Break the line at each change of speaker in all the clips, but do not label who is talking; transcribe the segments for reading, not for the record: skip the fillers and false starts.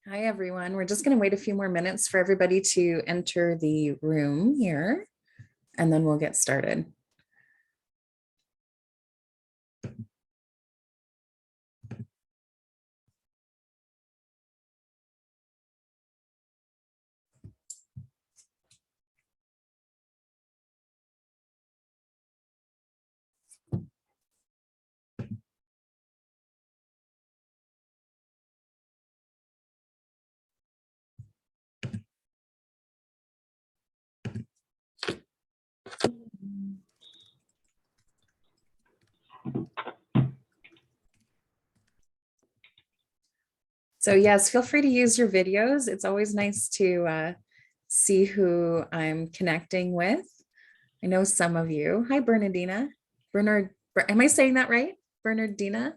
Hi, everyone. We're just going to wait a few more minutes for everybody to enter the room here, and then we'll get started. So yes, feel free to use your videos. It's always nice to see who I'm connecting with. I know some of you. Hi, Bernardina. Am I saying that right? Bernardina?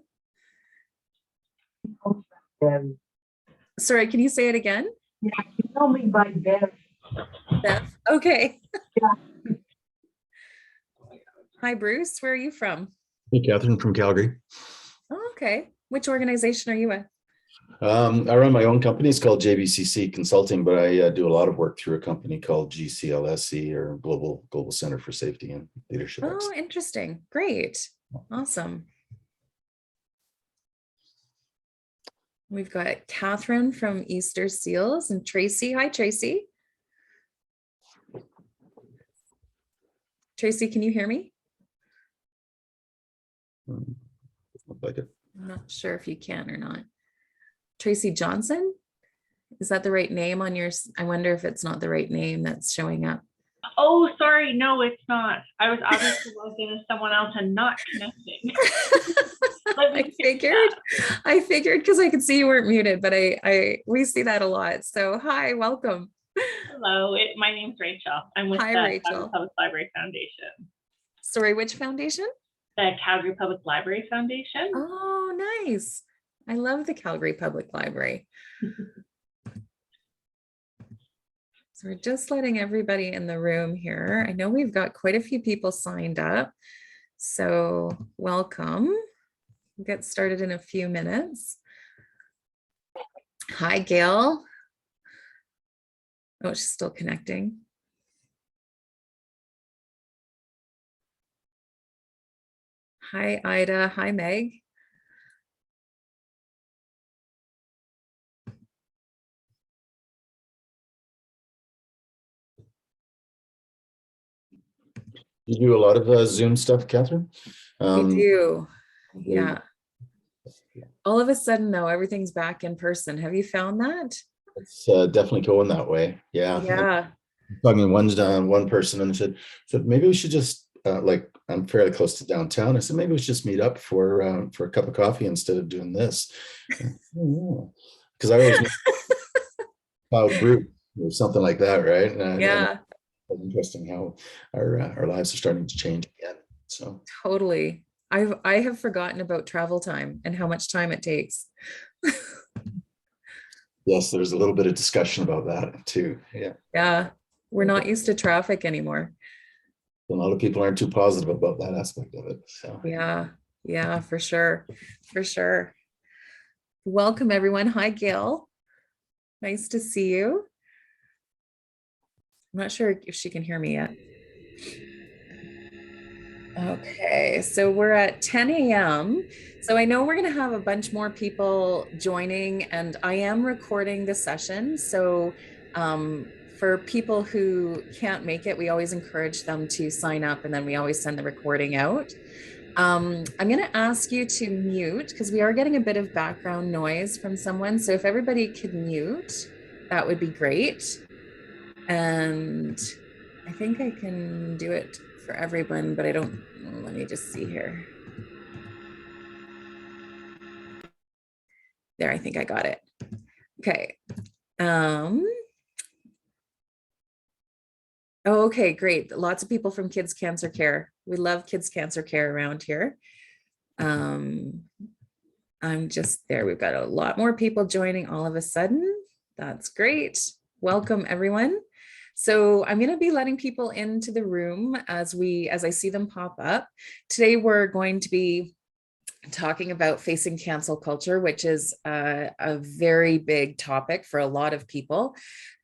Bev.
Sorry, can you say it again?
Yeah, you know me by Bev.
Beth. Okay.
Yeah.
Hi, Bruce. Where are you from?
Hey, Catherine from Calgary.
Oh, okay. Which organization are you with?
I run my own company. It's called JBCC Consulting, but I do a lot of work through a company called GCLSE, or Global Center for Safety and Leadership
Oh,
Excellence.
interesting. Great. Awesome. We've got Catherine from Easter Seals and Tracy. Hi, Tracy. Tracy, can you hear me?
Look like it.
I'm not sure if you can or not. Tracy Johnson? Is that the right name on yours? I wonder if it's not the right name that's showing up.
Oh, sorry. No, it's not. I was obviously logged in as someone else and not connecting.
I figured because I could see you weren't muted, but we see that a lot. So hi, welcome.
Hello, my name's Rachel. I'm with
Hi,
the
Rachel.
Calgary Public Library Foundation.
Sorry, which foundation?
The Calgary Public Library Foundation.
Oh, nice. I love the Calgary Public Library. So we're just letting everybody in the room here. I know we've got quite a few people signed up. So welcome. We'll get started in a few minutes. Hi, Gail. Oh, she's still connecting. Hi, Ida. Hi, Meg.
You do a lot of Zoom stuff, Catherine?
We do. Yeah. All of a sudden, though, everything's back in person. Have you found that?
It's definitely going that way. Yeah.
Yeah.
Talking to one person and said maybe we should just like, I'm fairly close to downtown. I said maybe we should just meet up for a cup of coffee instead of doing this. Because I always cloud group or something like that, right?
Yeah.
It's interesting how our lives are starting to change again. So
totally. I have forgotten about travel time and how much time it takes.
Yes, there's a little bit of discussion about that too. Yeah.
Yeah. We're not used to traffic anymore.
A lot of people aren't too positive about that aspect of it. So
Yeah. Yeah, for sure. For sure. Welcome, everyone. Hi, Gail. Nice to see you. I'm not sure if she can hear me yet. Okay, so we're at 10 a.m. So I know we're going to have a bunch more people joining, and I am recording the session. So for people who can't make it, we always encourage them to sign up, and then we always send the recording out. I'm going to ask you to mute because we are getting a bit of background noise from someone. So if everybody could mute, that would be great. And I think I can do it for everyone, but I don't, let me just see here. There, I think I got it. Okay. Oh, okay, great. Lots of people from Kids Cancer Care. We love Kids Cancer Care around here. I'm just there. We've got a lot more people joining all of a sudden. That's great. Welcome, everyone. So I'm going to be letting people into the room as I see them pop up. Today, we're going to be talking about facing cancel culture, which is a very big topic for a lot of people.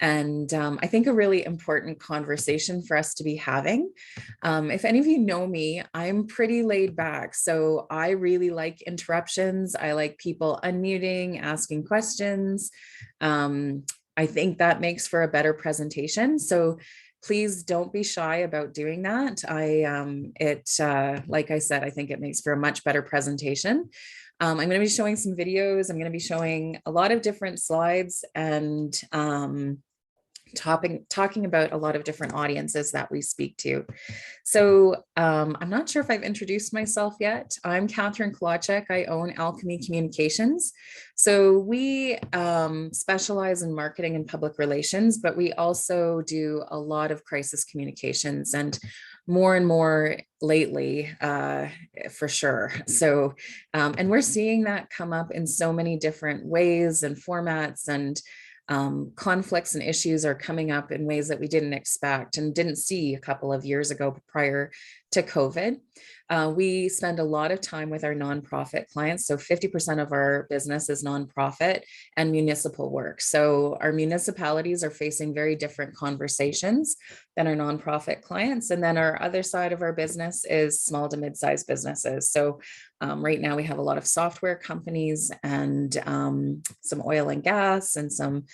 And I think a really important conversation for us to be having. If any of you know me, I'm pretty laid back. So I really like interruptions. I like people unmuting, asking questions. I think that makes for a better presentation. So please don't be shy about doing that. Like I said, I think it makes for a much better presentation. I'm going to be showing some videos. I'm going to be showing a lot of different slides and talking about a lot of different audiences that we speak to. So I'm not sure if I've introduced myself yet. I'm Catherine Kolacek. I own Alchemy Communications. So we specialize in marketing and public relations, but we also do a lot of crisis communications and more lately, for sure. So, and we're seeing that come up in so many different ways and formats, and conflicts and issues are coming up in ways that we didn't expect and didn't see a couple of years ago prior to COVID. We spend a lot of time with our nonprofit clients. So 50% of our business is nonprofit and municipal work. So our municipalities are facing very different conversations than our nonprofit clients. And then our other side of our business is small to mid-sized businesses. So right now we have a lot of software companies and some oil and gas and some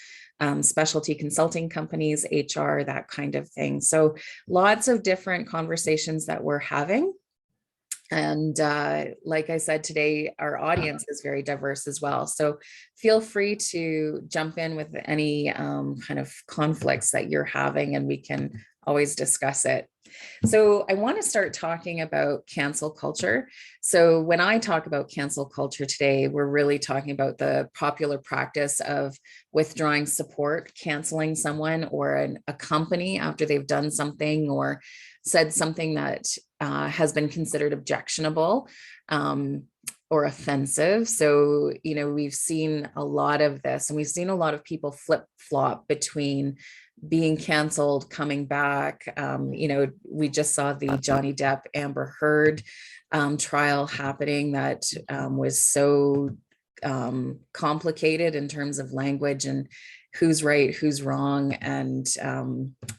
specialty consulting companies, HR, that kind of thing. So lots of different conversations that we're having. And like I said, today, our audience is very diverse as well. So feel free to jump in with any kind of conflicts that you're having, and we can always discuss it. So I want to start talking about cancel culture. So when I talk about cancel culture today, we're really talking about the popular practice of withdrawing support, canceling someone or a company after they've done something or said something that has been considered objectionable or offensive. So, you know, we've seen a lot of this, and we've seen a lot of people flip-flop between being canceled, coming back. You know, we just saw the Johnny Depp Amber Heard trial happening that was so complicated in terms of language and who's right, who's wrong, and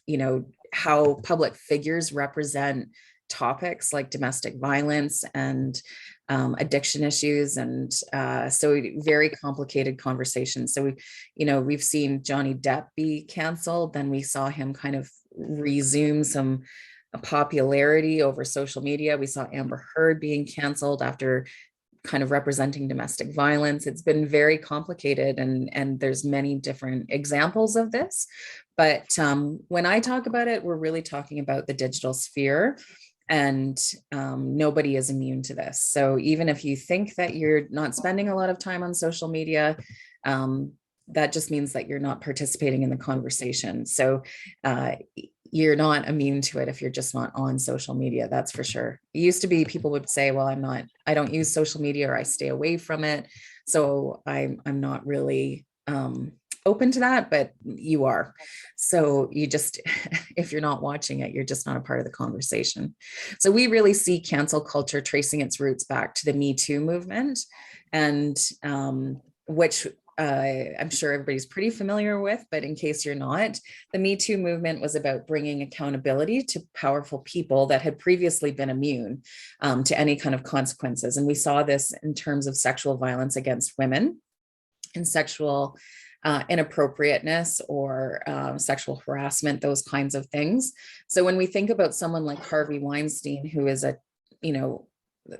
you know, how public figures represent topics like domestic violence and addiction issues, and so very complicated conversations. So we've seen Johnny Depp be canceled, then we saw him kind of resume some popularity over social media. We saw Amber Heard being canceled after kind of representing domestic violence. It's been very complicated, and there's many different examples of this. But when I talk about it, we're really talking about the digital sphere, and nobody is immune to this. So even if you think that you're not spending a lot of time on social media, that just means that you're not participating in the conversation. So you're not immune to it if you're just not on social media, that's for sure. It used to be people would say, well, I don't use social media, or I stay away from it. So I'm not really open to that, but you are. So you just, if you're not watching it, you're just not a part of the conversation. So we really see cancel culture tracing its roots back to the Me Too movement, and which I'm sure everybody's pretty familiar with, but in case you're not, the Me Too movement was about bringing accountability to powerful people that had previously been immune to any kind of consequences. And we saw this in terms of sexual violence against women and sexual inappropriateness or sexual harassment, those kinds of things. So when we think about someone like Harvey Weinstein, who is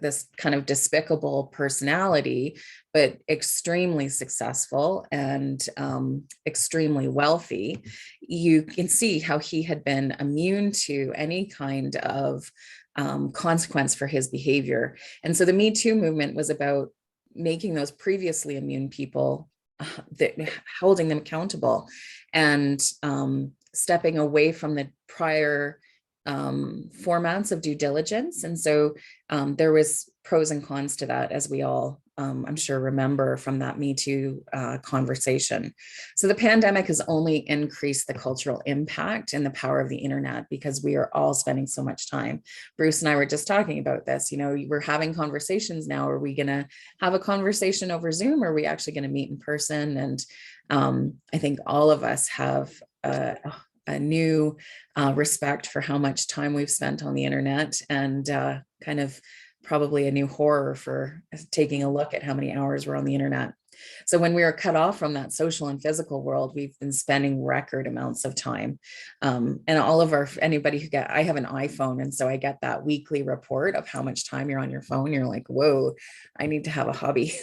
this kind of despicable personality, but extremely successful and extremely wealthy, you can see how he had been immune to any kind of consequence for his behavior. And so the Me Too movement was about making those previously immune people, holding them accountable, and stepping away from the prior formats of due diligence. And so there was pros and cons to that, as we all, I'm sure, remember from that Me Too conversation. So the pandemic has only increased the cultural impact and the power of the internet because we are all spending so much time. Bruce and I were just talking about this. You know, we're having conversations now. Are we going to have a conversation over Zoom? Or are we actually going to meet in person? And I think all of us have a new respect for how much time we've spent on the internet, and kind of probably a new horror for taking a look at how many hours we're on the internet. So when we were cut off from that social and physical world, we've been spending record amounts of time. And all of anybody who I have an iPhone, and so I get that weekly report of how much time you're on your phone. You're like, whoa, I need to have a hobby.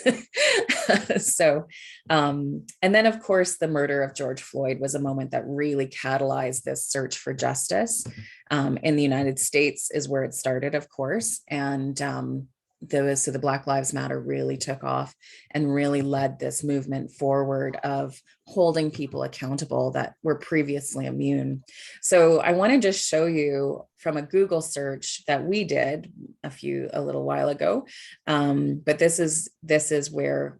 So, and then of course, the murder of George Floyd was a moment that really catalyzed this search for justice. In the United States is where it started, of course. And so the Black Lives Matter really took off and really led this movement forward of holding people accountable that were previously immune. So I want to just show you from a Google search that we did a little while ago. But this is where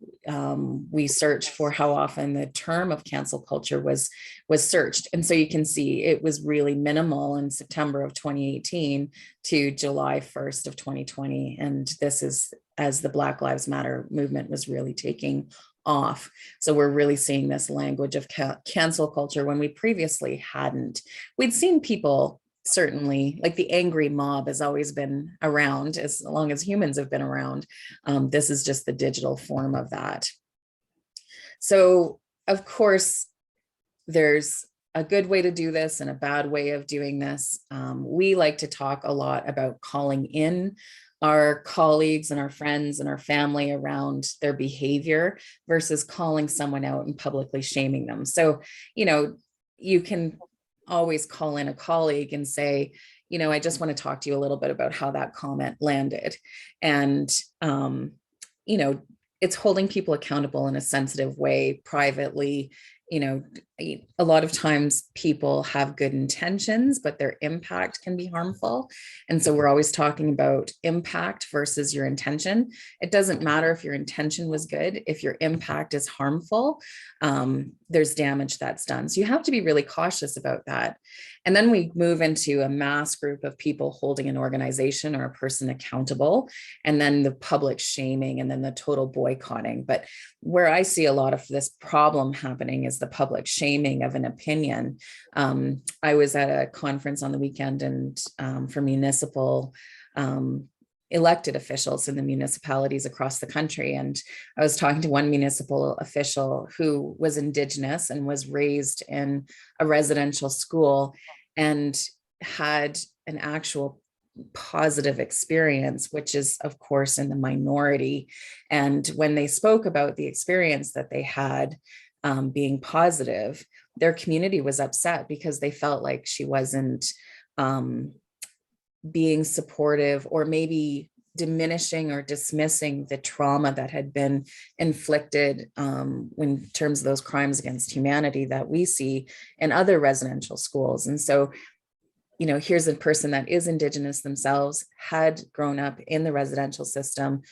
we searched for how often the term of cancel culture was searched. And so you can see it was really minimal in September of 2018 to July 1st of 2020. And this is as the Black Lives Matter movement was really taking off. So we're really seeing this language of cancel culture when we previously hadn't. We'd seen people, certainly, like the angry mob has always been around as long as humans have been around. This is just the digital form of that. So of course, there's a good way to do this and a bad way of doing this. We like to talk a lot about calling in our colleagues and our friends and our family around their behavior versus calling someone out and publicly shaming them. So, you know, you can always call in a colleague and say, you know, I just want to talk to you a little bit about how that comment landed. And, you know, it's holding people accountable in a sensitive way, privately. You know, a lot of times people have good intentions, but their impact can be harmful. And so we're always talking about impact versus your intention. It doesn't matter if your intention was good. If your impact is harmful, there's damage that's done. So you have to be really cautious about that. And then we move into a mass group of people holding an organization or a person accountable, and then the public shaming, and then the total boycotting. But where I see a lot of this problem happening is the public shaming of an opinion. I was at a conference on the weekend, and for municipal elected officials in the municipalities across the country. And I was talking to one municipal official who was Indigenous and was raised in a residential school and had an actual positive experience, which is of course in the minority. And when they spoke about the experience that they had being positive, their community was upset because they felt like she wasn't being supportive, or maybe diminishing or dismissing the trauma that had been inflicted in terms of those crimes against humanity that we see in other residential schools. And so, you know, here's a person that is Indigenous themselves, had grown up in the residential system.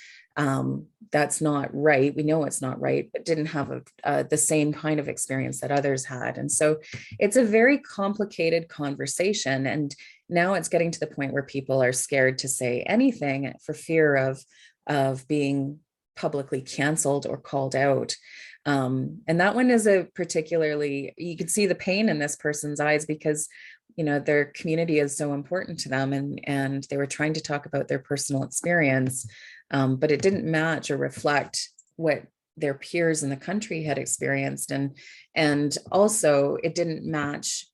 That's not right. We know it's not right, but didn't have the same kind of experience that others had. And so it's a very complicated conversation. And now it's getting to the point where people are scared to say anything for fear of being publicly canceled or called out. And that one is you can see the pain in this person's eyes because, you know, their community is so important to them, and they were trying to talk about their personal experience, but it didn't match or reflect what their peers in the country had experienced. And also it didn't match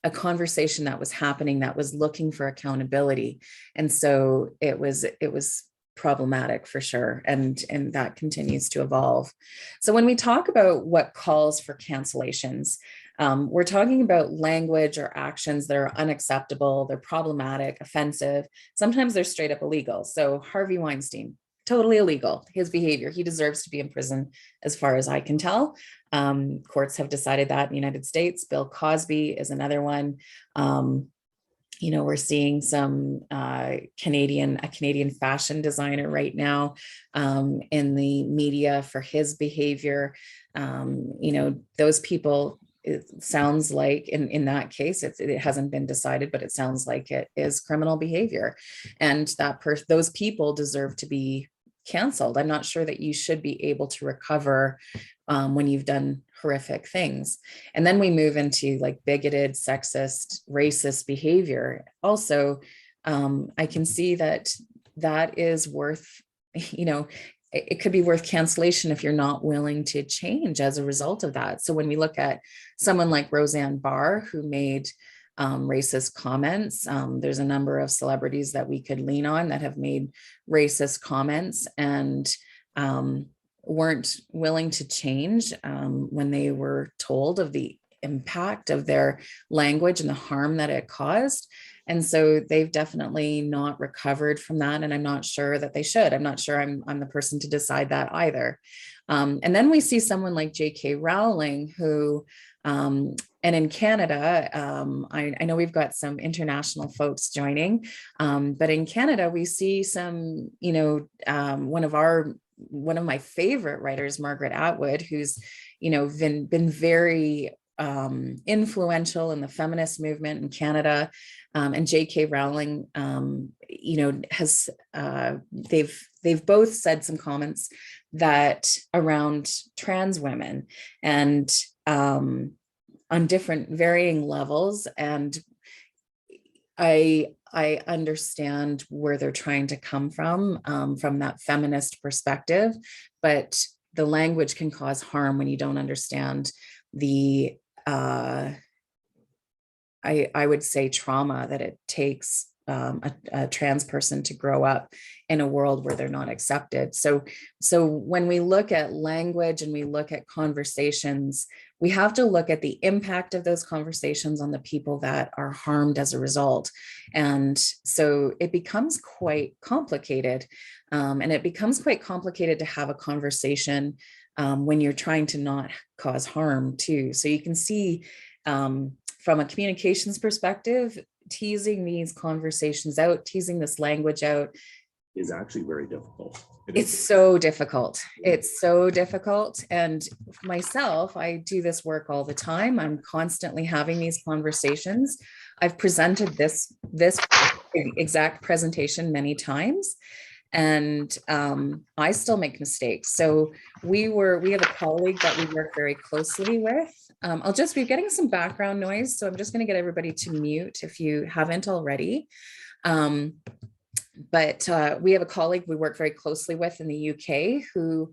a conversation that was happening that was looking for accountability. And so it was problematic for sure. And that continues to evolve. So when we talk about what calls for cancellations, we're talking about language or actions that are unacceptable, they're problematic, offensive. Sometimes they're straight up illegal. So Harvey Weinstein, totally illegal, his behavior. He deserves to be in prison as far as I can tell. Courts have decided that in the United States. Bill Cosby is another one. we're seeing some a Canadian fashion designer right now in the media for his behavior. Those people, it sounds like in that case, it hasn't been decided, but it sounds like it is criminal behavior. And those people deserve to be canceled. I'm not sure that you should be able to recover when you've done horrific things. And then we move into like bigoted, sexist, racist behavior. Also, I can see that is worth, it could be worth cancellation if you're not willing to change as a result of that. So when we look at someone like Roseanne Barr, who made racist comments, there's a number of celebrities that we could lean on that have made racist comments and weren't willing to change when they were told of the impact of their language and the harm that it caused. And so they've definitely not recovered from that. And I'm not sure that they should. I'm not sure I'm the person to decide that either. And then we see someone like J.K. Rowling, who, and in Canada, I know we've got some international folks joining, but in Canada, we see some, one of my favorite writers, Margaret Atwood, who's, been very influential in the feminist movement in Canada. And J.K. Rowling, has, they've both said some comments that around trans women and on different varying levels. And I understand where they're trying to come from that feminist perspective, but the language can cause harm when you don't understand the, I would say, trauma that it takes a trans person to grow up in a world where they're not accepted. So when we look at language and we look at conversations, we have to look at the impact of those conversations on the people that are harmed as a result. And so it becomes quite complicated. And it becomes quite complicated to have a conversation when you're trying to not cause harm too. So you can see from a communications perspective, teasing these conversations out, teasing this language out
is actually very difficult.
It's so difficult. It's so difficult. And myself, I do this work all the time. I'm constantly having these conversations. I've presented this exact presentation many times, and I still make mistakes. So we have a colleague that we work very closely with. I'll just be getting some background noise, so I'm just going to get everybody to mute if you haven't already. But we have a colleague we work very closely with in the UK who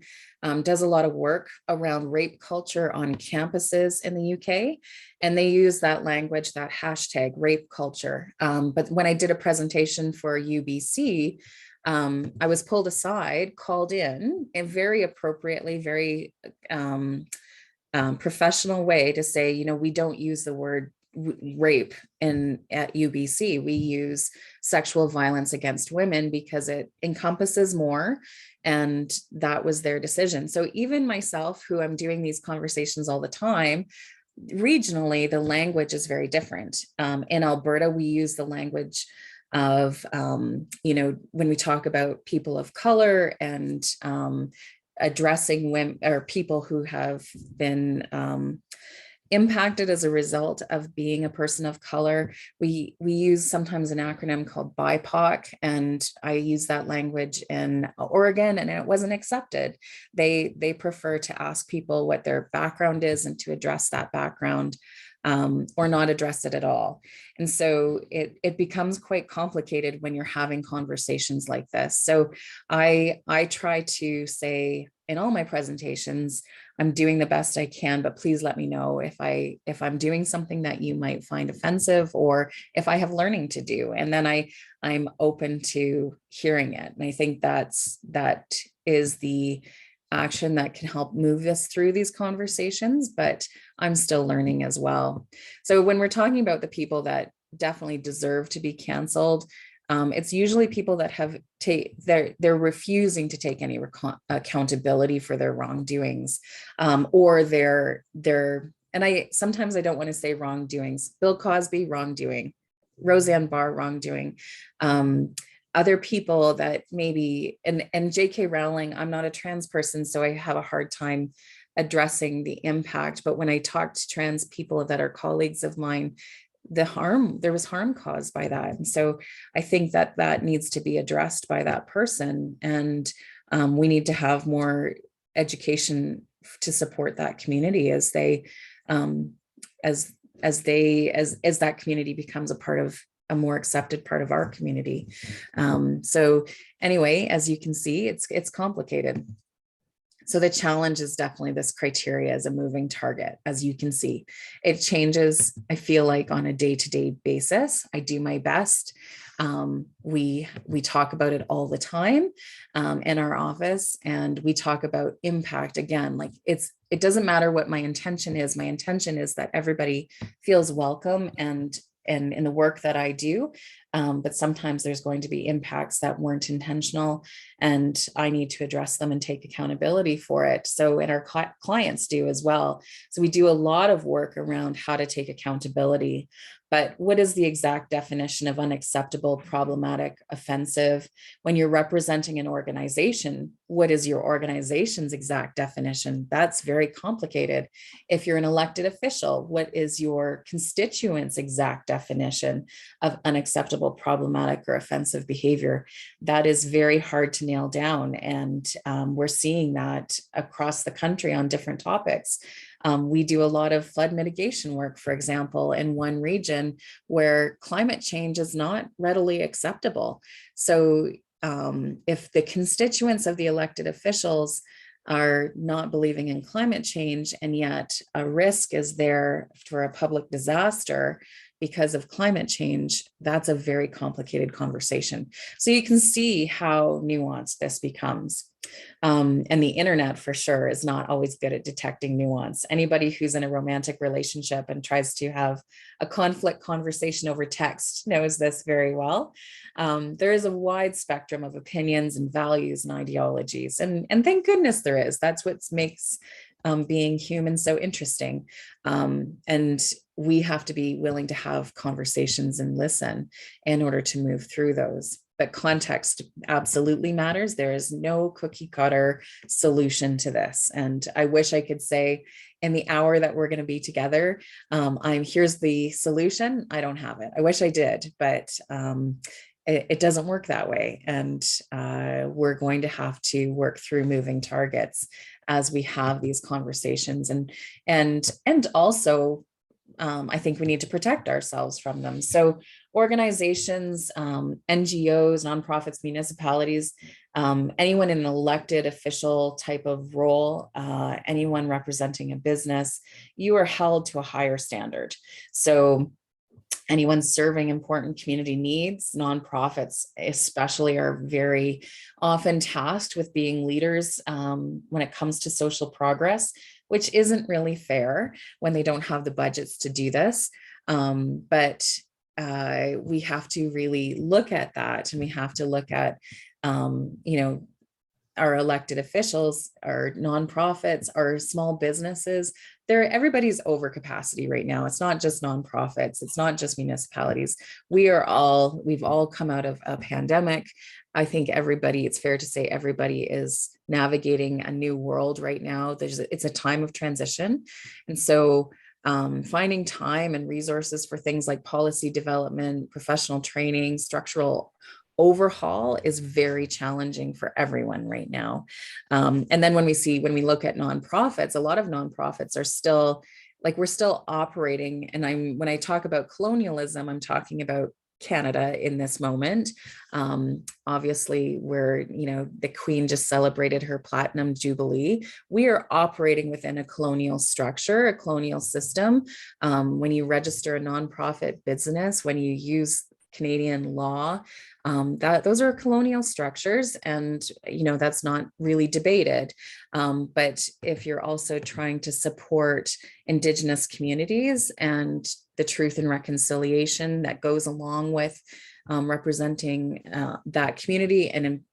does a lot of work around rape culture on campuses in the UK. And they use that language, that hashtag rape culture. But when I did a presentation for UBC, I was pulled aside, called in, and very appropriately, very professional way to say, we don't use the word rape at UBC. We use sexual violence against women because it encompasses more, and that was their decision. So even myself, who I'm doing these conversations all the time, regionally, the language is very different. In Alberta, we use the language of, when we talk about people of color and addressing women or people who have been impacted as a result of being a person of color, we use sometimes an acronym called BIPOC, and I use that language in Oregon, and it wasn't accepted. They prefer to ask people what their background is and to address that background, or not address it at all. And so it becomes quite complicated when you're having conversations like this. So I try to say in all my presentations, I'm doing the best I can, but please let me know if I'm doing something that you might find offensive, or if I have learning to do. And then I'm open to hearing it. And I think that is the action that can help move us through these conversations, but I'm still learning as well. So when we're talking about the people that definitely deserve to be canceled, it's usually people that have they're refusing to take any accountability for their wrongdoings, or sometimes I don't want to say wrongdoings. Bill Cosby, wrongdoing. Roseanne Barr wrongdoing, other people that maybe, and J.K. Rowling, I'm not a trans person, so I have a hard time addressing the impact. But when I talk to trans people that are colleagues of mine, there was harm caused by that. And so I think that that needs to be addressed by that person. And we need to have more education to support that community as they, as that community becomes a more accepted part of our community. So anyway, as you can see, it's complicated. So the challenge is definitely this criteria as a moving target. As you can see, it changes, I feel like, on a day-to-day basis. I do my best. We talk about it all the time in our office, and we talk about impact again. Like it doesn't matter what my intention is. My intention is that everybody feels welcome and in the work that I do. But sometimes there's going to be impacts that weren't intentional, and I need to address them and take accountability for it. So, and our clients do as well. So we do a lot of work around how to take accountability. But what is the exact definition of unacceptable, problematic, offensive? When you're representing an organization, what is your organization's exact definition? That's very complicated. If you're an elected official, what is your constituents' exact definition of unacceptable, problematic, or offensive behavior? That is very hard to nail down. And we're seeing that across the country on different topics. We do a lot of flood mitigation work, for example, in one region where climate change is not readily acceptable. So if the constituents of the elected officials are not believing in climate change, and yet a risk is there for a public disaster because of climate change, that's a very complicated conversation. So you can see how nuanced this becomes. And the internet for sure is not always good at detecting nuance. Anybody who's in a romantic relationship and tries to have a conflict conversation over text knows this very well. There is a wide spectrum of opinions and values and ideologies. And thank goodness there is. That's what makes being human so interesting. And we have to be willing to have conversations and listen in order to move through those. But context absolutely matters. There is no cookie cutter solution to this. And I wish I could say in the hour that we're going to be together, here's the solution. I don't have it. I wish I did, but it doesn't work that way. And we're going to have to work through moving targets as we have these conversations. And also, I think we need to protect ourselves from them. So organizations, NGOs, nonprofits, municipalities, anyone in an elected official type of role, anyone representing a business, you are held to a higher standard. So anyone serving important community needs, nonprofits especially, are very often tasked with being leaders when it comes to social progress, which isn't really fair when they don't have the budgets to do this. But we have to really look at that, and we have to look at, our elected officials, our nonprofits, our small businesses. Everybody's over capacity right now. It's not just nonprofits. It's not just municipalities. We've all come out of a pandemic. I think it's fair to say everybody is navigating a new world right now. It's a time of transition. And so finding time and resources for things like policy development, professional training, structural overhaul is very challenging for everyone right now. And then when we look at nonprofits, a lot of nonprofits are still, we're still operating. And when I talk about colonialism, I'm talking about Canada in this moment. Obviously, where the Queen just celebrated her platinum jubilee. We are operating within a colonial structure, a colonial system. When you register a nonprofit business, when you use Canadian law, those are colonial structures, and that's not really debated. But if you're also trying to support Indigenous communities and the truth and reconciliation that goes along with representing that community and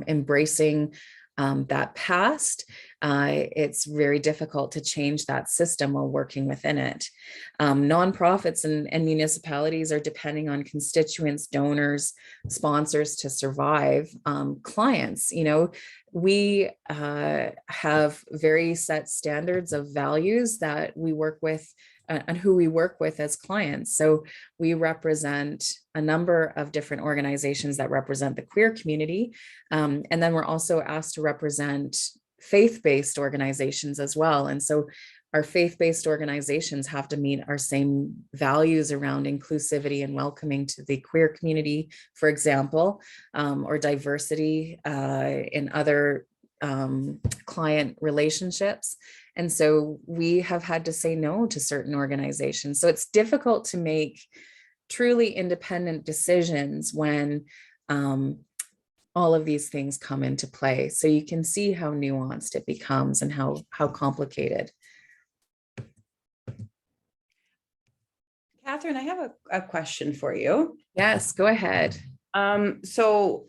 embracing that passed, it's very difficult to change that system while working within it. Nonprofits and municipalities are depending on constituents, donors, sponsors to survive. Clients, we have very set standards of values that we work with and who we work with as clients. So we represent a number of different organizations that represent the queer community. And then we're also asked to represent faith-based organizations as well. And so our faith-based organizations have to meet our same values around inclusivity and welcoming to the queer community, for example, or diversity in other client relationships. And so we have had to say no to certain organizations. So it's difficult to make truly independent decisions when all of these things come into play. So you can see how nuanced it becomes and how complicated.
Catherine, I have a question for you.
Yes, go ahead.
So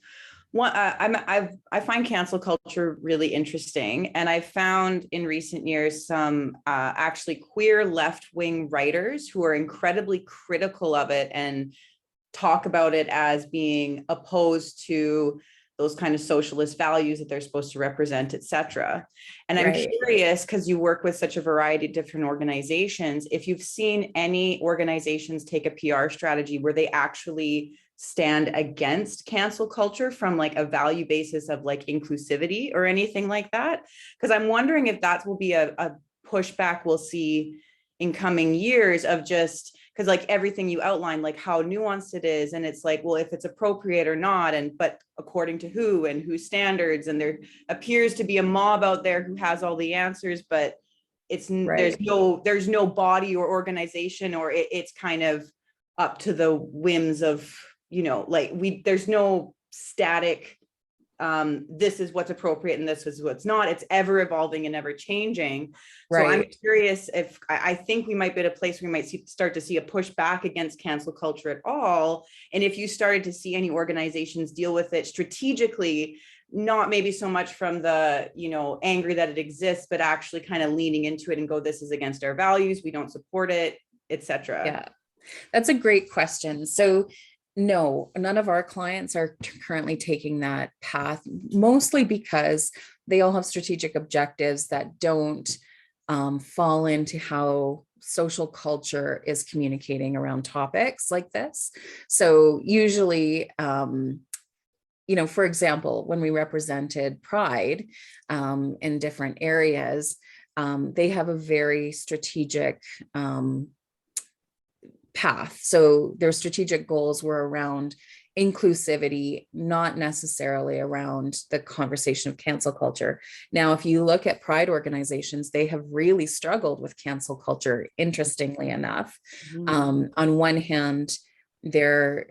I find cancel culture really interesting, and I found in recent years some actually queer left-wing writers who are incredibly critical of it and talk about it as being opposed to those kind of socialist values that they're supposed to represent, etc. And I'm curious, because you work with such a variety of different organizations, if you've seen any organizations take a PR strategy where they actually stand against cancel culture from like a value basis of like inclusivity or anything like that. Because I'm wondering if that will be a pushback we'll see in coming years of just because like everything you outlined, like how nuanced it is. And it's like, well, if it's appropriate or not, but according to who and whose standards, and there appears to be a mob out there who has all the answers, but there's no body or organization, or it's kind of up to the whims of, there's no static, this is what's appropriate and this is what's not. It's ever evolving and ever changing. So I'm curious if I think we might be at a place where we might start to see a pushback against cancel culture at all. And if you started to see any organizations deal with it strategically, not maybe so much from the, anger that it exists, but actually kind of leaning into it and go, this is against our values, we don't support it, etc.
Yeah, that's a great question. So no, none of our clients are currently taking that path, mostly because they all have strategic objectives that don't fall into how social culture is communicating around topics like this. So usually, for example, when we represented Pride in different areas, they have a very strategic path. So their strategic goals were around inclusivity, not necessarily around the conversation of cancel culture. Now, if you look at Pride organizations, they have really struggled with cancel culture, interestingly enough. On one hand, they're,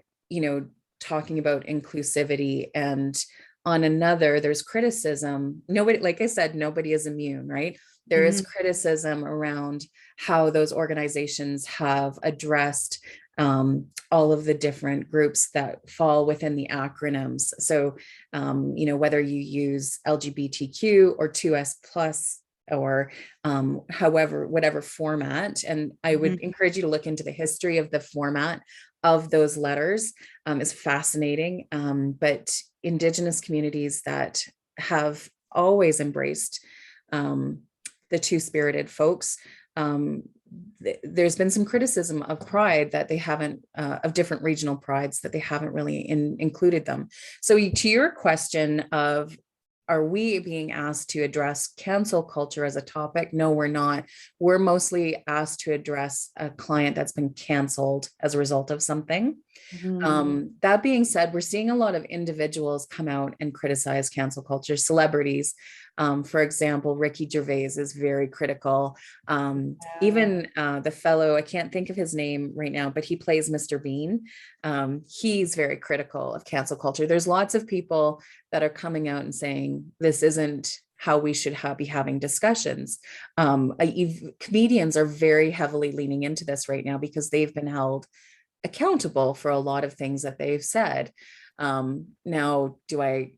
talking about inclusivity, and on another, there's criticism. Nobody, like I said, nobody is immune, right? There is criticism around how those organizations have addressed all of the different groups that fall within the acronyms. So, whether you use LGBTQ or 2S plus or whatever format. And I would encourage you to look into the history of the format of those letters. Is fascinating. But Indigenous communities that have always embraced the two-spirited folks, there's been some criticism of Pride that they haven't, of different regional prides, that they haven't really included them. So to your question of, are we being asked to address cancel culture as a topic? No, we're not. We're mostly asked to address a client that's been canceled as a result of something. That being said, we're seeing a lot of individuals come out and criticize cancel culture, celebrities. For example, Ricky Gervais is very critical. Even the fellow, I can't think of his name right now, but he plays Mr. Bean. He's very critical of cancel culture. There's lots of people that are coming out and saying, this isn't how we should be having discussions. Comedians are very heavily leaning into this right now because they've been held accountable for a lot of things that they've said. Now, do I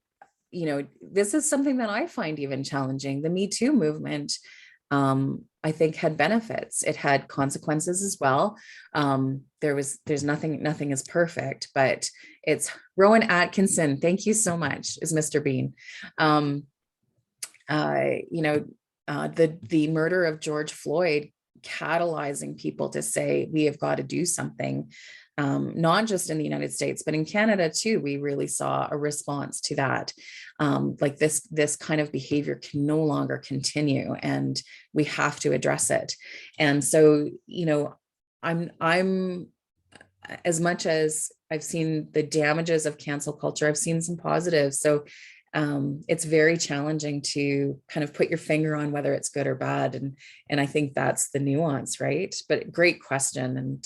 this is something that I find even challenging. The Me Too movement, I think, had benefits. It had consequences as well. There's nothing is perfect, but it's Rowan Atkinson. Thank you so much, is Mr. Bean. The murder of George Floyd catalyzing people to say, we have got to do something. Not just in the United States, but in Canada too, we really saw a response to that. Like this kind of behavior can no longer continue, and we have to address it. And so, I'm as much as I've seen the damages of cancel culture, I've seen some positives. So it's very challenging to kind of put your finger on whether it's good or bad. And I think that's the nuance, right? But great question.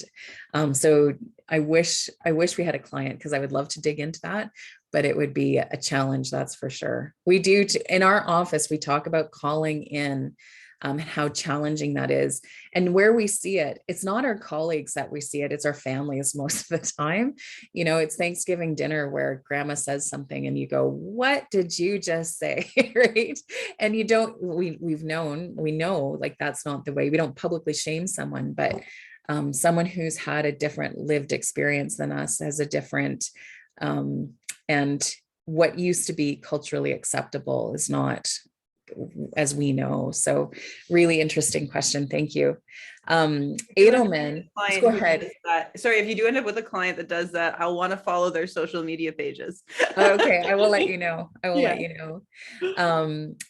And so I wish we had a client, because I would love to dig into that, but it would be a challenge, that's for sure. We do, in our office, we talk about calling in how challenging that is. And where we see it, it's not our colleagues that we see it, it's our families most of the time. It's Thanksgiving dinner where grandma says something and you go, what did you just say? Right? And we know like that's not the way. We don't publicly shame someone, but someone who's had a different lived experience than us has a different, and what used to be culturally acceptable is not, as we know. So really interesting question. Thank you. Edelman, go ahead.
Sorry, if you do end up with a client that does that, I'll want to follow their social media pages.
Okay, I will let you know. Let you know.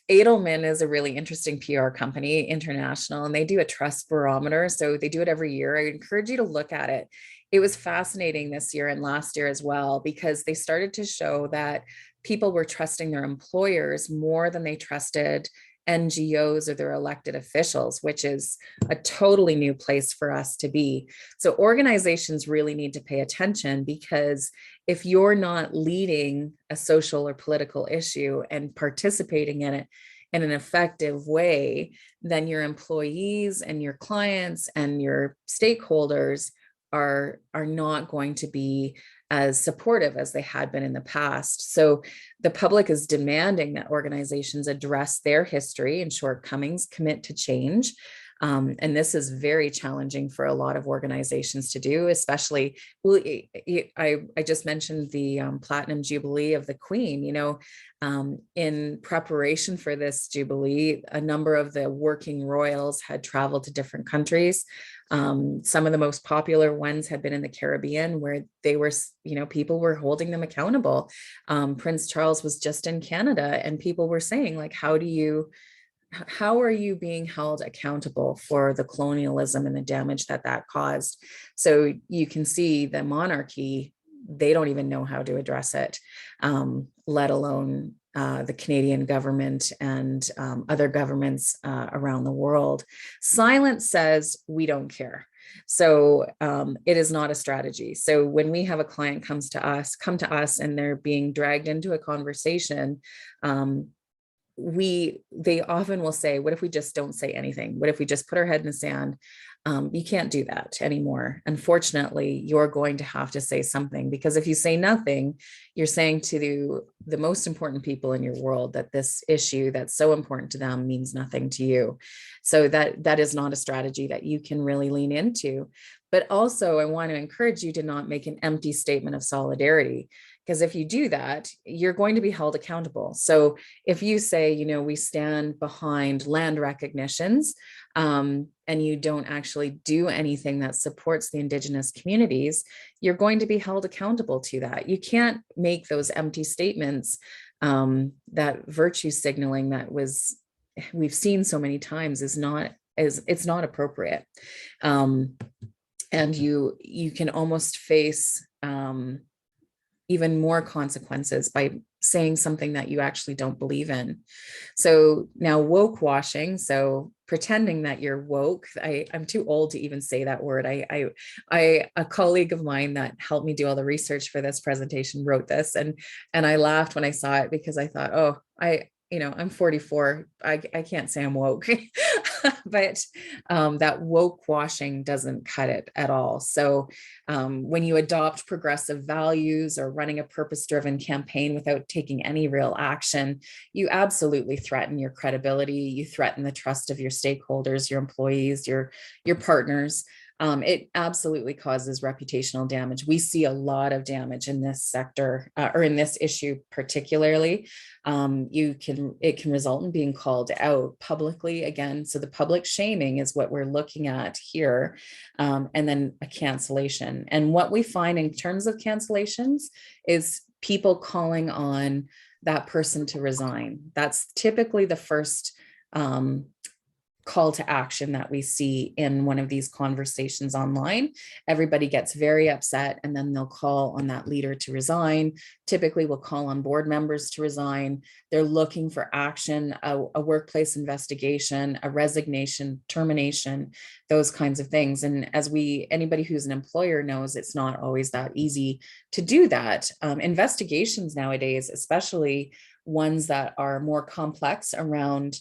Edelman is a really interesting PR company, international, and they do a trust barometer. So they do it every year. I encourage you to look at it. It was fascinating this year and last year as well, because they started to show that people were trusting their employers more than they trusted NGOs or their elected officials, which is a totally new place for us to be. So organizations really need to pay attention, because if you're not leading a social or political issue and participating in it in an effective way, then your employees and your clients and your stakeholders are not going to be as supportive as they had been in the past. So the public is demanding that organizations address their history and shortcomings, commit to change. And this is very challenging for a lot of organizations to do, especially, I just mentioned the Platinum Jubilee of the Queen. In preparation for this Jubilee, a number of the working royals had traveled to different countries. Some of the most popular ones had been in the Caribbean, where they were, people were holding them accountable. Prince Charles was just in Canada, and people were saying, like, how are you being held accountable for the colonialism and the damage that caused? So you can see the monarchy, they don't even know how to address it, let alone the Canadian government and other governments around the world. Silence says we don't care. So it is not a strategy. So when we have a client come to us and they're being dragged into a conversation, they often will say, what if we just don't say anything? What if we just put our head in the sand? You can't do that anymore. Unfortunately, you're going to have to say something, because if you say nothing, you're saying to the most important people in your world that this issue that's so important to them means nothing to you. So that is not a strategy that you can really lean into. But also, I want to encourage you to not make an empty statement of solidarity, because if you do that, you're going to be held accountable. So if you say, we stand behind land recognitions, and you don't actually do anything that supports the Indigenous communities, you're going to be held accountable to that. You can't make those empty statements, that virtue signaling that we've seen so many times it's not appropriate. And you can almost face even more consequences by saying something that you actually don't believe in. So now woke washing, so pretending that you're woke. I'm too old to even say that word. A colleague of mine that helped me do all the research for this presentation wrote this, and I laughed when I saw it, because I thought, I'm 44. I can't say I'm woke, but that woke washing doesn't cut it at all. So when you adopt progressive values or running a purpose-driven campaign without taking any real action, you absolutely threaten your credibility. You threaten the trust of your stakeholders, your employees, your partners. It absolutely causes reputational damage. We see a lot of damage in this sector or in this issue particularly. It can result in being called out publicly again. So the public shaming is what we're looking at here, and then a cancellation. And what we find in terms of cancellations is people calling on that person to resign. That's typically the first call to action that we see in one of these conversations online. Everybody gets very upset, and then they'll call on that leader to resign. Typically we'll call on board members to resign. They're looking for action, a workplace investigation, a resignation, termination, those kinds of things. And anybody who's an employer knows, it's not always that easy to do that. Investigations nowadays, especially ones that are more complex around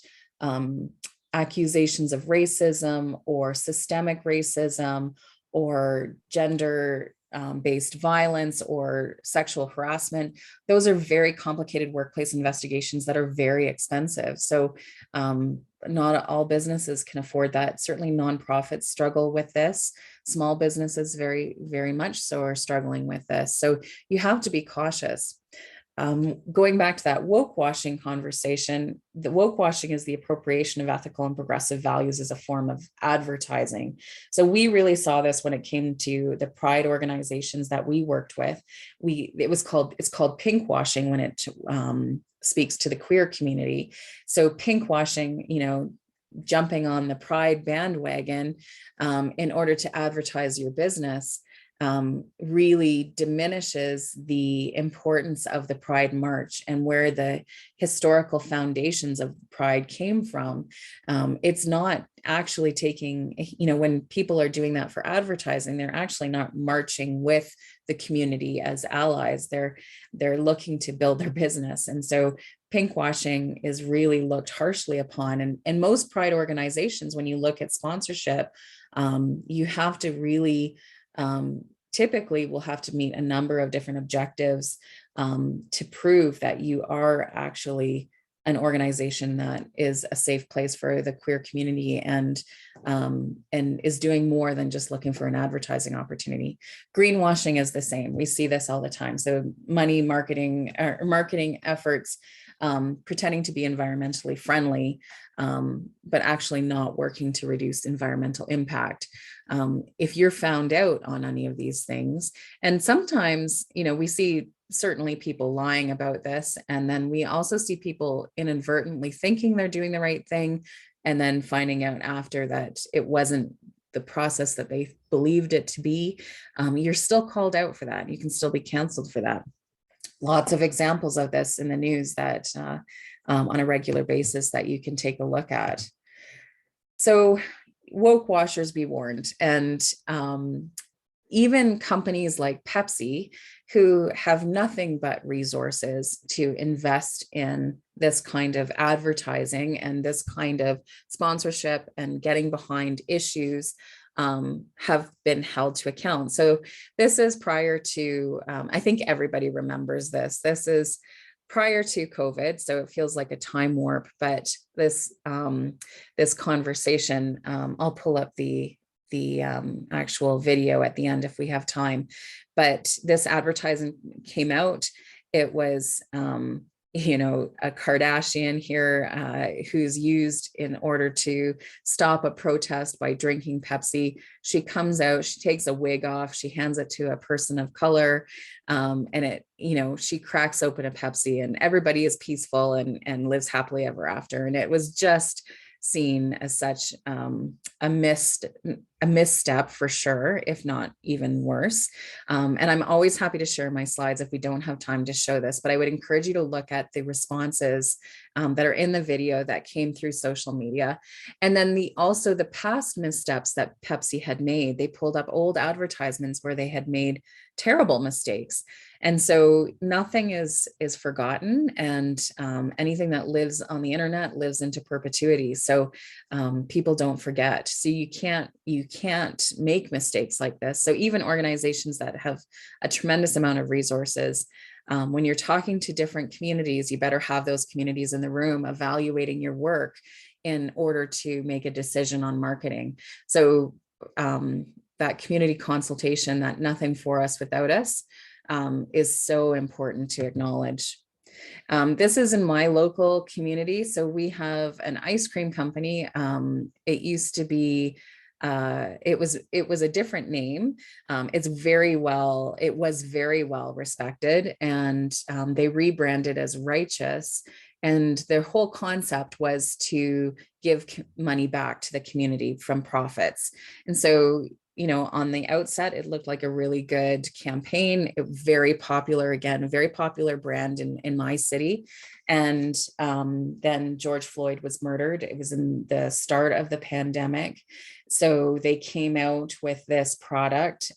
accusations of racism or systemic racism or gender based violence or sexual harassment. Those are very complicated workplace investigations that are very expensive. So not all businesses can afford that. Certainly nonprofits struggle with this. Small businesses very, very much so are struggling with this. So you have to be cautious. Going back to that woke washing conversation, the woke washing is the appropriation of ethical and progressive values as a form of advertising. So we really saw this when it came to the pride organizations that we worked with. It's called pink washing when it speaks to the queer community. So pink washing, jumping on the pride bandwagon in order to advertise your business really diminishes the importance of the Pride March and where the historical foundations of Pride came from. It's not actually taking, when people are doing that for advertising, they're actually not marching with the community as allies. They're looking to build their business. And so pink washing is really looked harshly upon. And most Pride organizations, when you look at sponsorship, you have to really typically will have to meet a number of different objectives to prove that you are actually an organization that is a safe place for the queer community and is doing more than just looking for an advertising opportunity. Greenwashing is the same. We see this all the time. So marketing efforts pretending to be environmentally friendly, but actually not working to reduce environmental impact. If you're found out on any of these things, and sometimes, we see certainly people lying about this, and then we also see people inadvertently thinking they're doing the right thing, and then finding out after that it wasn't the process that they believed it to be. You're still called out for that. You can still be canceled for that. Lots of examples of this in the news that on a regular basis that you can take a look at. So woke washers be warned. And even companies like Pepsi, who have nothing but resources to invest in this kind of advertising and this kind of sponsorship and getting behind issues, have been held to account. So this is prior to, I think everybody remembers this. This is prior to COVID, so it feels like a time warp. But this conversation, I'll pull up the actual video at the end if we have time. But this advertising came out. It was a Kardashian here who's used in order to stop a protest by drinking Pepsi. She comes out, she takes a wig off, she hands it to a person of color, and she cracks open a Pepsi, and everybody is peaceful and lives happily ever after. And it was just seen as such a missed a misstep for sure, if not even worse. And I'm always happy to share my slides if we don't have time to show this, but I would encourage you to look at the responses that are in the video that came through social media. And then also the past missteps that Pepsi had made. They pulled up old advertisements where they had made terrible mistakes. And so nothing is forgotten, and anything that lives on the internet lives into perpetuity. So people don't forget. So you can't make mistakes like this. So even organizations that have a tremendous amount of resources, when you're talking to different communities, you better have those communities in the room evaluating your work in order to make a decision on marketing. So that community consultation, that nothing for us without us, is so important to acknowledge. This is in my local community. So we have an ice cream company. It used to be, it was a different name. It was very well respected, and they rebranded as Righteous. And their whole concept was to give money back to the community from profits. And so, on the outset, it looked like a really good campaign. Very popular, again, a very popular brand in my city. And then George Floyd was murdered. It was in the start of the pandemic. So they came out with this product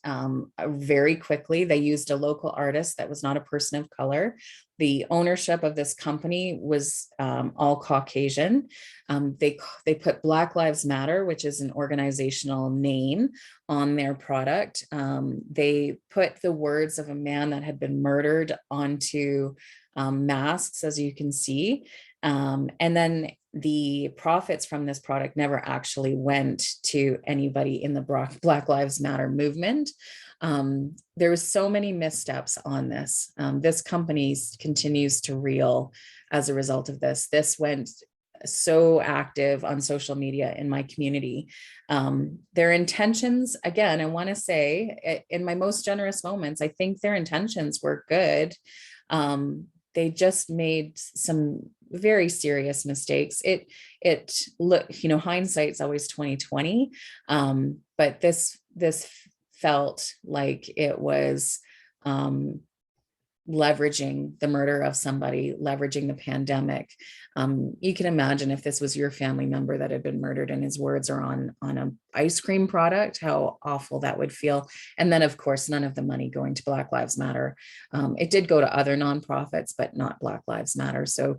very quickly. They used a local artist that was not a person of color. The ownership of this company was all Caucasian. They put Black Lives Matter, which is an organizational name, on their product. They put the words of a man that had been murdered onto masks, as you can see. And then the profits from this product never actually went to anybody in the Black Lives Matter movement. There was so many missteps on this. This company continues to reel as a result of this. This went so active on social media in my community. Their intentions, again, I want to say, in my most generous moments, I think their intentions were good. They just made some very serious mistakes. Hindsight's always 2020. But this felt like it was leveraging the murder of somebody, leveraging the pandemic. You can imagine if this was your family member that had been murdered and his words are on an ice cream product, how awful that would feel. And then, of course, none of the money going to Black Lives Matter. It did go to other nonprofits, but not Black Lives Matter. So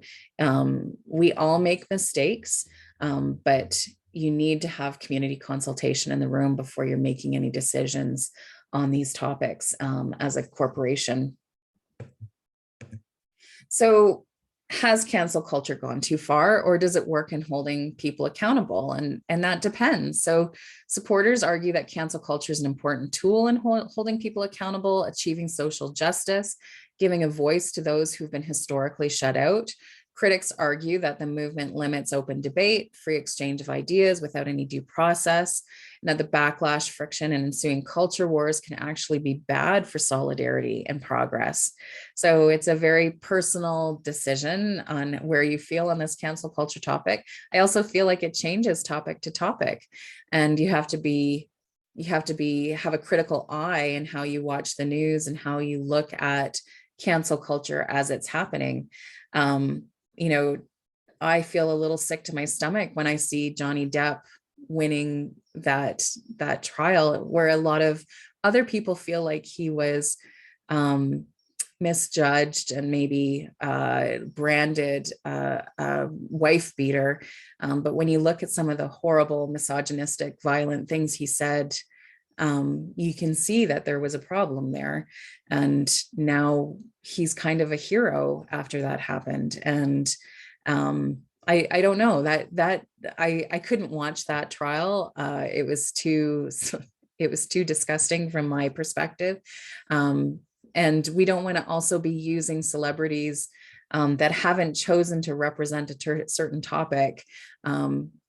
we all make mistakes, but you need to have community consultation in the room before you're making any decisions on these topics as a corporation. So has cancel culture gone too far, or does it work in holding people accountable? And that depends. So supporters argue that cancel culture is an important tool in holding people accountable, achieving social justice, giving a voice to those who've been historically shut out. Critics argue that the movement limits open debate, free exchange of ideas without any due process, and that the backlash, friction, and ensuing culture wars can actually be bad for solidarity and progress. So it's a very personal decision on where you feel on this cancel culture topic. I also feel like it changes topic to topic, and you have to have a critical eye in how you watch the news and how you look at cancel culture as it's happening. I feel a little sick to my stomach when I see Johnny Depp winning that trial, where a lot of other people feel like he was misjudged and maybe branded a wife beater. But when you look at some of the horrible, misogynistic, violent things he said, you can see that there was a problem there. And now he's kind of a hero after that happened. And I don't know that I couldn't watch that trial. It was too disgusting from my perspective. And we don't want to also be using celebrities that haven't chosen to represent a certain topic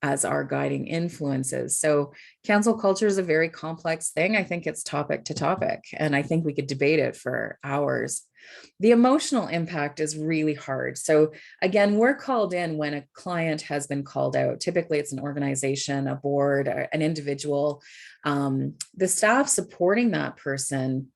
as our guiding influences. So cancel culture is a very complex thing. I think it's topic to topic, and I think we could debate it for hours. The emotional impact is really hard. So again, we're called in when a client has been called out. Typically it's an organization, a board, an individual. The staff supporting that person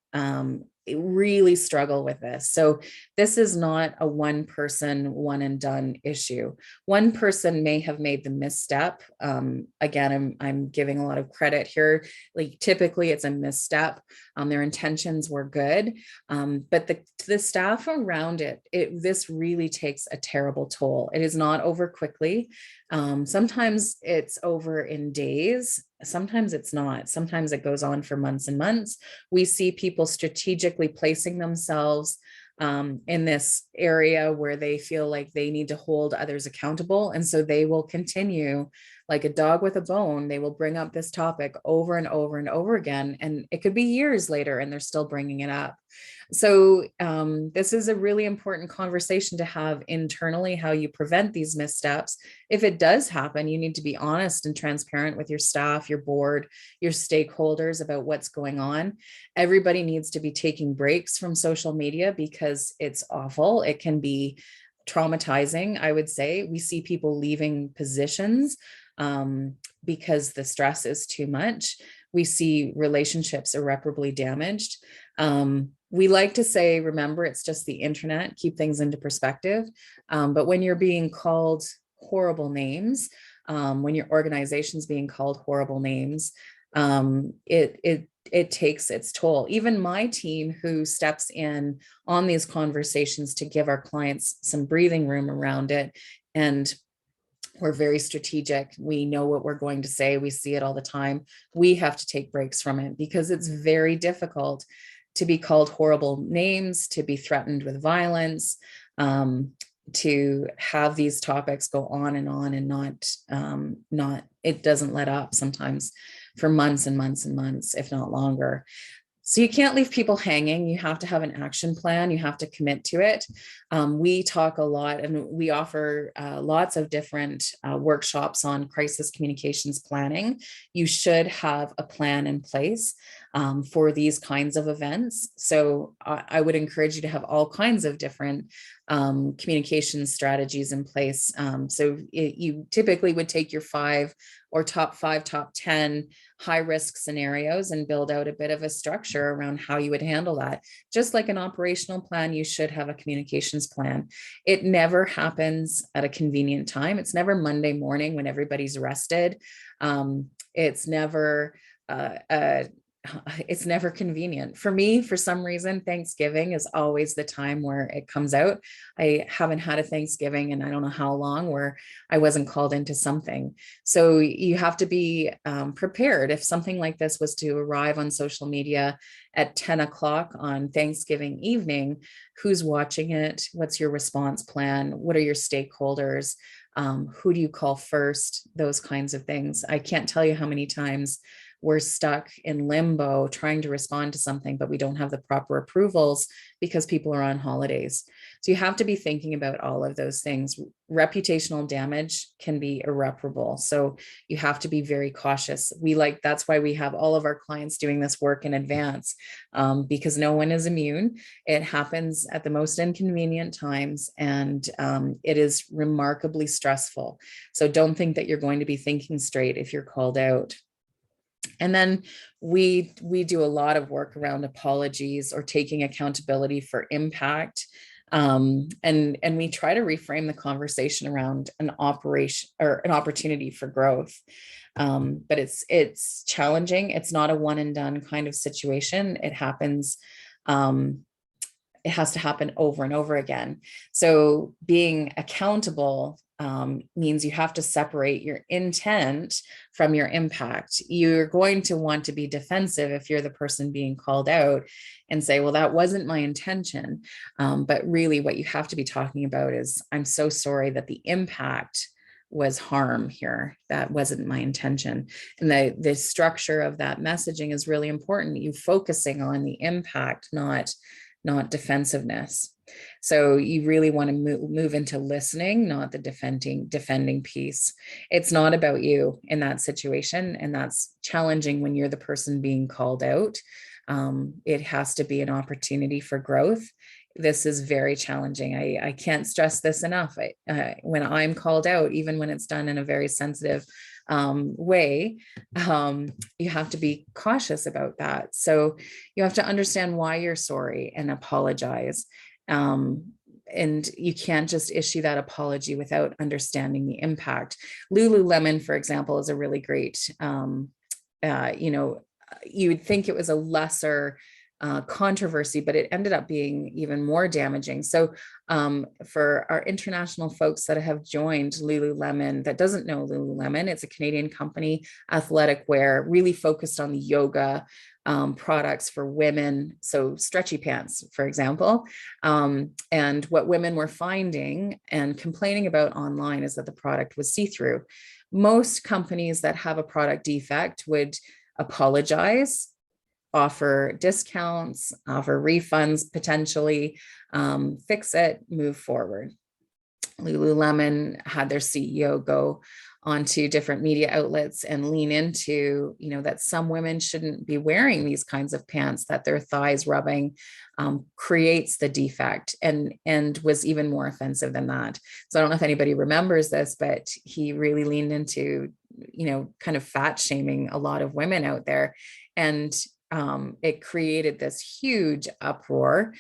really struggle with this. So this is not a one person, one and done issue. One person may have made the misstep. Again, I'm giving a lot of credit here. Like typically it's a misstep. Their intentions were good. But the staff around this really takes a terrible toll. It is not over quickly. Sometimes it's over in days. Sometimes it's not. Sometimes it goes on for months and months. We see people strategically placing themselves in this area where they feel like they need to hold others accountable. And so they will continue like a dog with a bone. They will bring up this topic over and over and over again. And it could be years later and they're still bringing it up. So this is a really important conversation to have internally, how you prevent these missteps. If it does happen, you need to be honest and transparent with your staff, your board, your stakeholders about what's going on. Everybody needs to be taking breaks from social media because it's awful. It can be traumatizing, I would say. We see people leaving positions because the stress is too much. We see relationships irreparably damaged. We like to say, remember, it's just the internet, keep things into perspective. But when you're being called horrible names, when your organization's being called horrible names, it takes its toll. Even my team who steps in on these conversations to give our clients some breathing room around it, and we're very strategic. We know what we're going to say. We see it all the time. We have to take breaks from it because it's very difficult to be called horrible names, to be threatened with violence, to have these topics go on and not, it doesn't let up sometimes for months and months and months, if not longer. So you can't leave people hanging. You have to have an action plan. You have to commit to it. We talk a lot and we offer lots of different workshops on crisis communications planning. You should have a plan in place for these kinds of events. So I would encourage you to have all kinds of different communication strategies in place. You typically would take your top 10 high risk scenarios and build out a bit of a structure around how you would handle that. Just like an operational plan, you should have a communications plan. It never happens at a convenient time. It's never Monday morning when everybody's rested. It's never convenient. For me, for some reason, Thanksgiving is always the time where it comes out. I haven't had a Thanksgiving and I don't know how long where I wasn't called into something. So you have to be prepared. If something like this was to arrive on social media at 10 o'clock on Thanksgiving evening, who's watching it? What's your response plan? What are your stakeholders? Who do you call first? Those kinds of things. I can't tell you how many times we're stuck in limbo trying to respond to something, but we don't have the proper approvals because people are on holidays. So you have to be thinking about all of those things. Reputational damage can be irreparable. So you have to be very cautious. That's why we have all of our clients doing this work in advance, because no one is immune. It happens at the most inconvenient times, and it is remarkably stressful. So don't think that you're going to be thinking straight if you're called out. And then we do a lot of work around apologies or taking accountability for impact. And we try to reframe the conversation around an operation or an opportunity for growth. But it's challenging. It's not a one and done kind of situation. It happens. It has to happen over and over again. So being accountable means you have to separate your intent from your impact. You're going to want to be defensive if you're the person being called out and say, well, that wasn't my intention. But really what you have to be talking about is, I'm so sorry that the impact was harm here. That wasn't my intention. And the structure of that messaging is really important. You focusing on the impact, not not defensiveness. So you really want to move into listening, not the defending piece. It's not about you in that situation, and that's challenging when you're the person being called out. It has to be an opportunity for growth. This is very challenging. I can't stress this enough. When I'm called out, even when it's done in a very sensitive way, you have to be cautious about that. So you have to understand why you're sorry and apologize. And you can't just issue that apology without understanding the impact. Lululemon, for example, is a really great, you would think it was a lesser controversy, but it ended up being even more damaging. So for our international folks that have joined Lululemon, that doesn't know Lululemon, it's a Canadian company, athletic wear, really focused on the yoga products for women. So stretchy pants, for example. And what women were finding and complaining about online is that the product was see-through. Most companies that have a product defect would apologize, offer discounts, offer refunds, potentially fix it, move forward. Lululemon had their CEO go onto different media outlets and lean into, that some women shouldn't be wearing these kinds of pants, that their thighs rubbing creates the defect, and was even more offensive than that. So I don't know if anybody remembers this, but he really leaned into, kind of fat shaming a lot of women out there. And it created this huge uproar.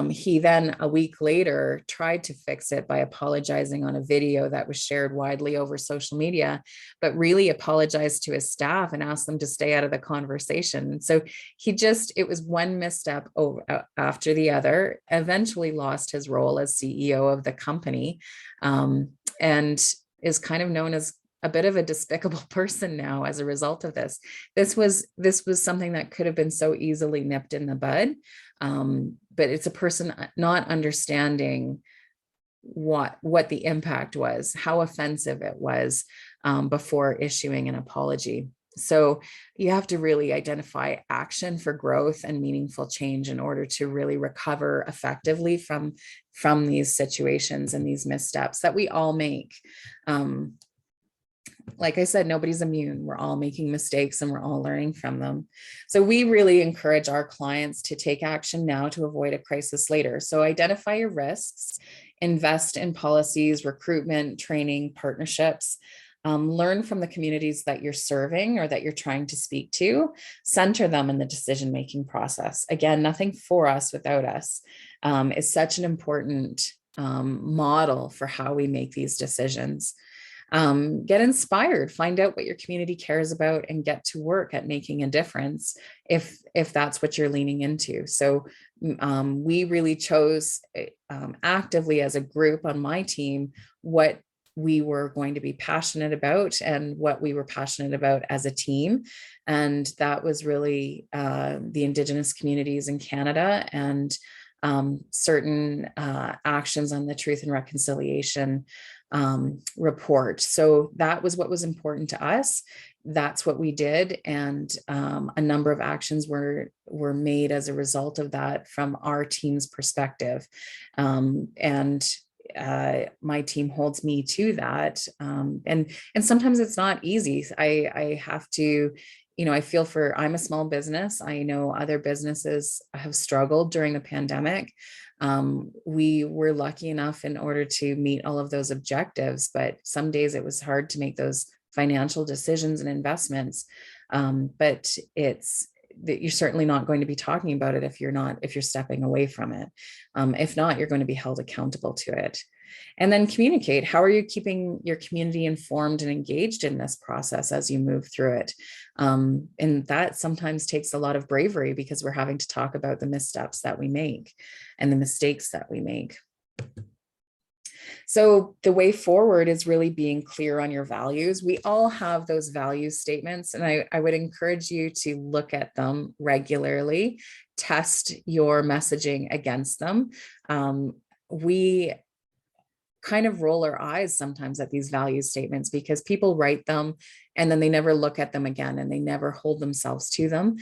He then a week later tried to fix it by apologizing on a video that was shared widely over social media, but really apologized to his staff and asked them to stay out of the conversation. So it was one misstep after the other, eventually lost his role as CEO of the company, and is kind of known as a bit of a despicable person now as a result of this. This was something that could have been so easily nipped in the bud, but it's a person not understanding what the impact was, how offensive it was, before issuing an apology. So you have to really identify action for growth and meaningful change in order to really recover effectively from these situations and these missteps that we all make. Like I said, nobody's immune. We're all making mistakes and we're all learning from them. So we really encourage our clients to take action now to avoid a crisis later. So identify your risks, invest in policies, recruitment, training, partnerships, learn from the communities that you're serving or that you're trying to speak to, center them in the decision-making process. Again, nothing for us without us is such an important model for how we make these decisions. Get inspired, find out what your community cares about, and get to work at making a difference if that's what you're leaning into. So we really chose actively as a group on my team what we were going to be passionate about and what we were passionate about as a team. And that was really the Indigenous communities in Canada and certain actions on the Truth and Reconciliation report. So that was what was important to us. That's what we did. And a number of actions were made as a result of that from our team's perspective. And my team holds me to that. And sometimes it's not easy. I have to, I'm a small business. I know other businesses have struggled during the pandemic. We were lucky enough in order to meet all of those objectives, but some days it was hard to make those financial decisions and investments. But you're certainly not going to be talking about it if you're stepping away from it. If not, you're going to be held accountable to it. And then communicate. How are you keeping your community informed and engaged in this process as you move through it? And that sometimes takes a lot of bravery because we're having to talk about the missteps that we make and the mistakes that we make. So the way forward is really being clear on your values. We all have those value statements, and I would encourage you to look at them regularly, test your messaging against them. kind of roll our eyes sometimes at these value statements, because people write them and then they never look at them again, and they never hold themselves to them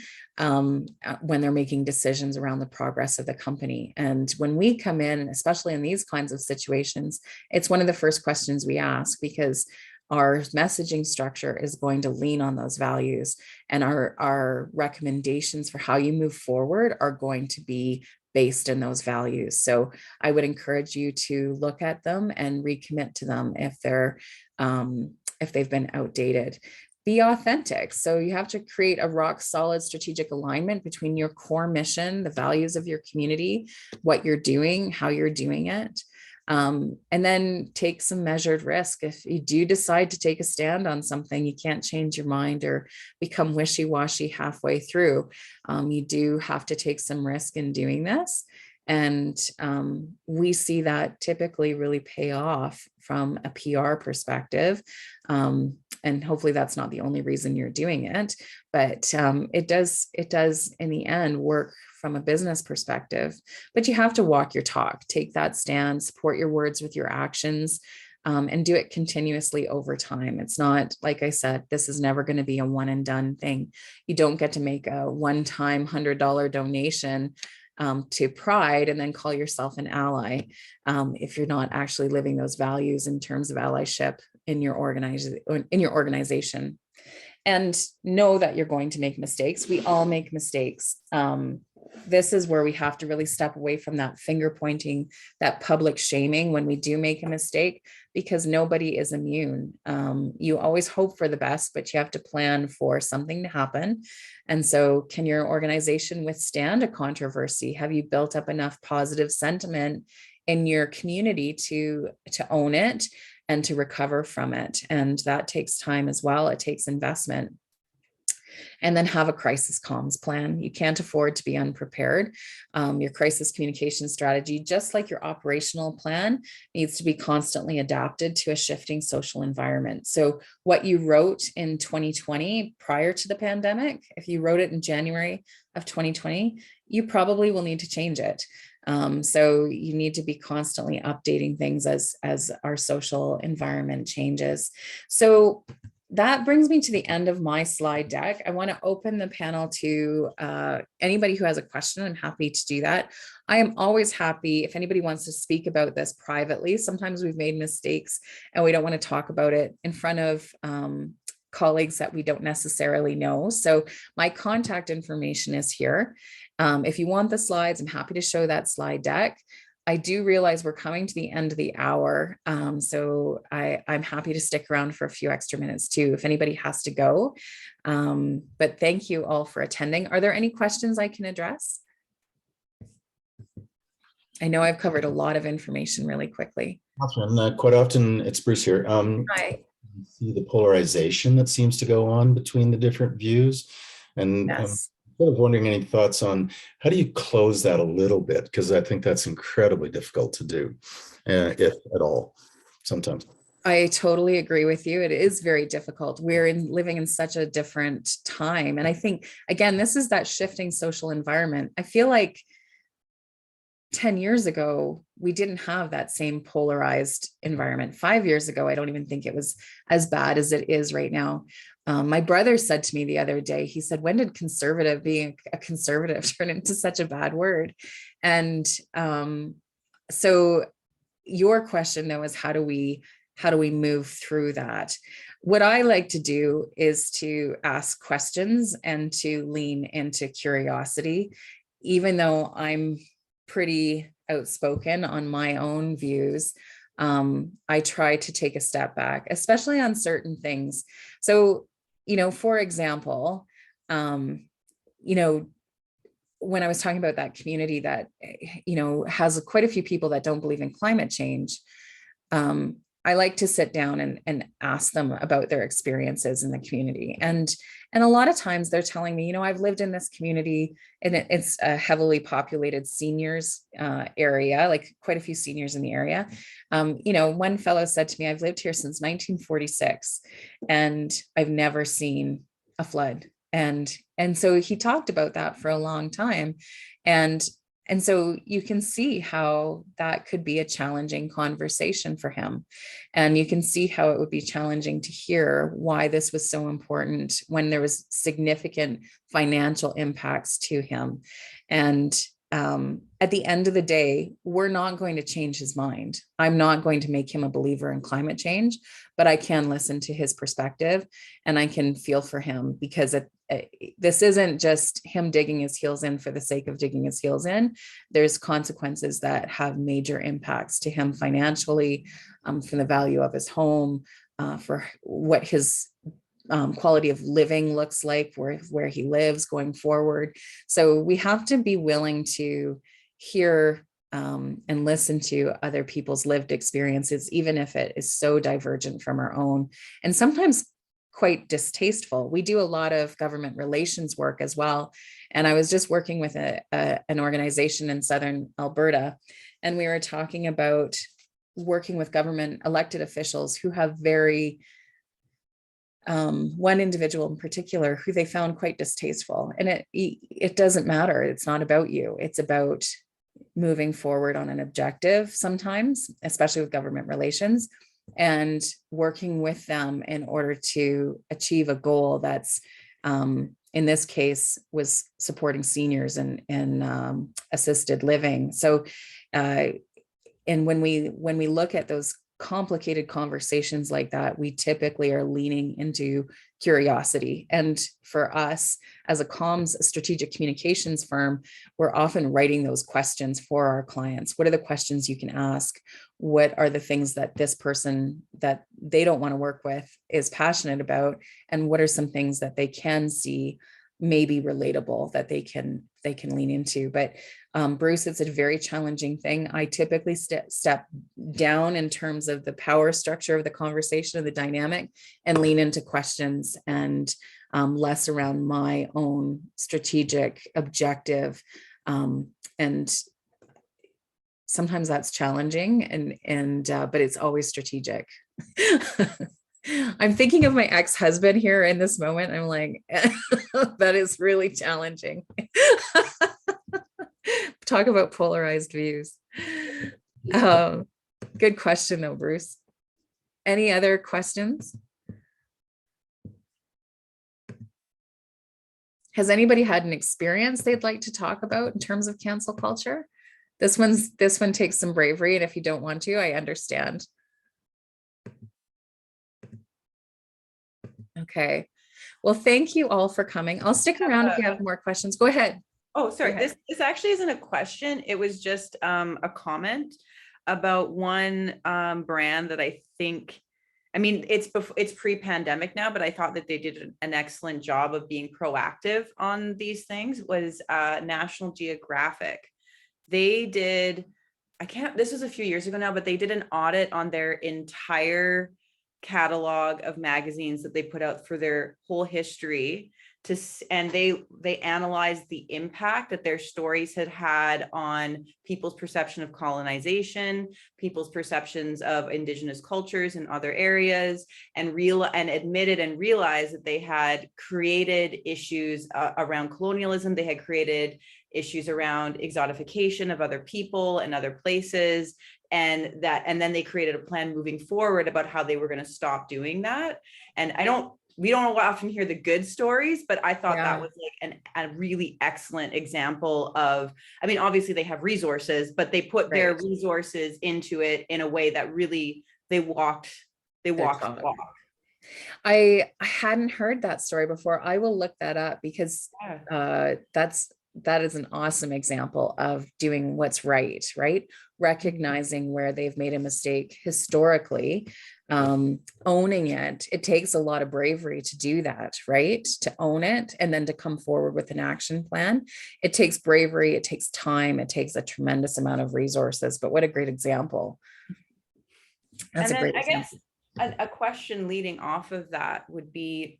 when they're making decisions around the progress of the company. And when we come in, especially in these kinds of situations, it's one of the first questions we ask, because our messaging structure is going to lean on those values, and our recommendations for how you move forward are going to be based in those values. So I would encourage you to look at them and recommit to them if they've been outdated. Be authentic. So you have to create a rock solid strategic alignment between your core mission, the values of your community, what you're doing, how you're doing it. And then take some measured risk. If you do decide to take a stand on something, you can't change your mind or become wishy-washy halfway through. You do have to take some risk in doing this. And we see that typically really pay off from a PR perspective. And hopefully that's not the only reason you're doing it, but it does in the end work from a business perspective. But you have to walk your talk, take that stand, support your words with your actions, and do it continuously over time. It's not, like I said, this is never going to be a one and done thing. You don't get to make a one-time $100 donation to Pride and then call yourself an ally if you're not actually living those values in terms of allyship in your organization. And know that you're going to make mistakes. We all make mistakes. This is where we have to really step away from that finger pointing, that public shaming when we do make a mistake, because nobody is immune. You always hope for the best, but you have to plan for something to happen. And so can your organization withstand a controversy? Have you built up enough positive sentiment in your community to own it and to recover from it? And that takes time as well. It takes investment. And then have a crisis comms plan. You can't afford to be unprepared. Your crisis communication strategy, just like your operational plan, needs to be constantly adapted to a shifting social environment. So what you wrote in 2020 prior to the pandemic, if you wrote it in January of 2020, you probably will need to change it. So you need to be constantly updating things as our social environment changes. So that brings me to the end of my slide deck. I want to open the panel to anybody who has a question. I'm happy to do that. I am always happy if anybody wants to speak about this privately. Sometimes we've made mistakes and we don't want to talk about it in front of colleagues that we don't necessarily know. So my contact information is here. If you want the slides, I'm happy to show that slide deck. I do realize we're coming to the end of the hour, so I'm happy to stick around for a few extra minutes too, if anybody has to go. But thank you all for attending. Are there any questions I can address? I know I've covered a lot of information really quickly.
Catherine, quite often, it's Bruce here.
Hi.
You see the polarization that seems to go on between the different views. And
Yes.
I was wondering any thoughts on how do you close that a little bit? Because I think that's incredibly difficult to do, if at all, sometimes.
I totally agree with you. It is very difficult. We're living in such a different time. And I think, again, this is that shifting social environment. I feel like 10 years ago, we didn't have that same polarized environment. 5 years ago, I don't even think it was as bad as it is right now. My brother said to me the other day, he said, when did being a conservative turn into such a bad word? And so your question though is how do we move through that? What I like to do is to ask questions and to lean into curiosity, even though I'm pretty outspoken on my own views. I try to take a step back, especially on certain things. So, for example, when I was talking about that community that, has quite a few people that don't believe in climate change, I like to sit down and ask them about their experiences in the community. And a lot of times they're telling me, I've lived in this community and it's a heavily populated seniors area, like quite a few seniors in the area. One fellow said to me, I've lived here since 1946 and I've never seen a flood. And so he talked about that for a long time. And And so you can see how that could be a challenging conversation for him. And you can see how it would be challenging to hear why this was so important when there was significant financial impacts to him. And at the end of the day, we're not going to change his mind. I'm not going to make him a believer in climate change, but I can listen to his perspective and I can feel for him, because this isn't just him digging his heels in for the sake of digging his heels in. There's consequences that have major impacts to him financially, from the value of his home, for what his quality of living looks like where he lives going forward. So we have to be willing to hear and listen to other people's lived experiences, even if it is so divergent from our own, and sometimes quite distasteful. We do a lot of government relations work as well. And I was just working with an organization in Southern Alberta, and we were talking about working with government elected officials who have very one individual in particular who they found quite distasteful. And it doesn't matter. It's not about you. It's about moving forward on an objective sometimes, especially with government relations, and working with them in order to achieve a goal that's, in this case, was supporting seniors in assisted living. So, and when we look at those complicated conversations like that, we typically are leaning into curiosity. And for us as a strategic communications firm, we're often writing those questions for our clients. What are the questions you can ask? What are the things that this person that they don't want to work with is passionate about? And what are some things that they can see maybe relatable that they can lean into? But Bruce, it's a very challenging thing. I typically step down in terms of the power structure of the conversation, of the dynamic, and lean into questions and less around my own strategic objective. And sometimes that's challenging, but it's always strategic. I'm thinking of my ex-husband here in this moment. I'm like, that is really challenging. Talk about polarized views. Good question though, Bruce. Any other questions? Has anybody had an experience they'd like to talk about in terms of cancel culture? This one takes some bravery, and if you don't want to, I understand. Okay. Well, thank you all for coming. I'll stick around if you have more questions. Go ahead.
Oh, sorry. This actually isn't a question. It was just a comment about one brand that I think, I mean, it's pre-pandemic now, but I thought that they did an excellent job of being proactive on these things, was National Geographic. They did, this was a few years ago now, but they did an audit on their entire catalog of magazines that they put out for their whole history, and they analyzed the impact that their stories had on people's perception of colonization, people's perceptions of Indigenous cultures in other areas, and admitted and realized that they had created issues around colonialism. They had created issues around exotification of other people and other places, and then they created a plan moving forward about how they were going to stop doing that. And we don't often hear the good stories, but I thought that was like a really excellent example of, I mean, obviously they have resources, but they put their resources into it in a way that really they walked the walk.
I hadn't heard that story before. I will look that up, because that is an awesome example of doing what's right? Recognizing where they've made a mistake historically, owning it. It takes a lot of bravery to do that, right? To own it and then to come forward with an action plan. It takes bravery, it takes time, it takes a tremendous amount of resources, but what a great example. That's a great example.
I guess a question leading off of that would be,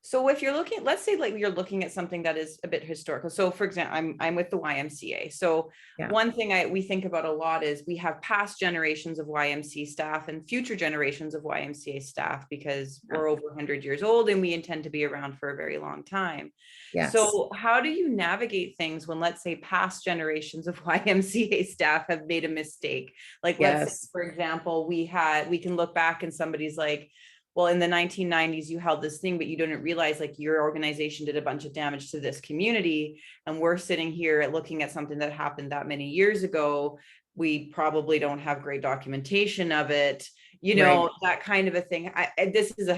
So if you're looking, let's say like you're looking at something that is a bit historical. So for example, I'm with the YMCA. So
Yeah.
one thing we think about a lot is we have past generations of YMCA staff and future generations of YMCA staff, because we're over 100 years old and we intend to be around for a very long time.
Yes.
So how do you navigate things when, let's say, past generations of YMCA staff have made a mistake? Like, let's say,
Yes.
for example, we can look back and somebody's like, well, in the 1990s, you held this thing, but you didn't realize like your organization did a bunch of damage to this community. And we're sitting here looking at something that happened that many years ago. We probably don't have great documentation of it, you know,
Right.
that kind of a thing. This is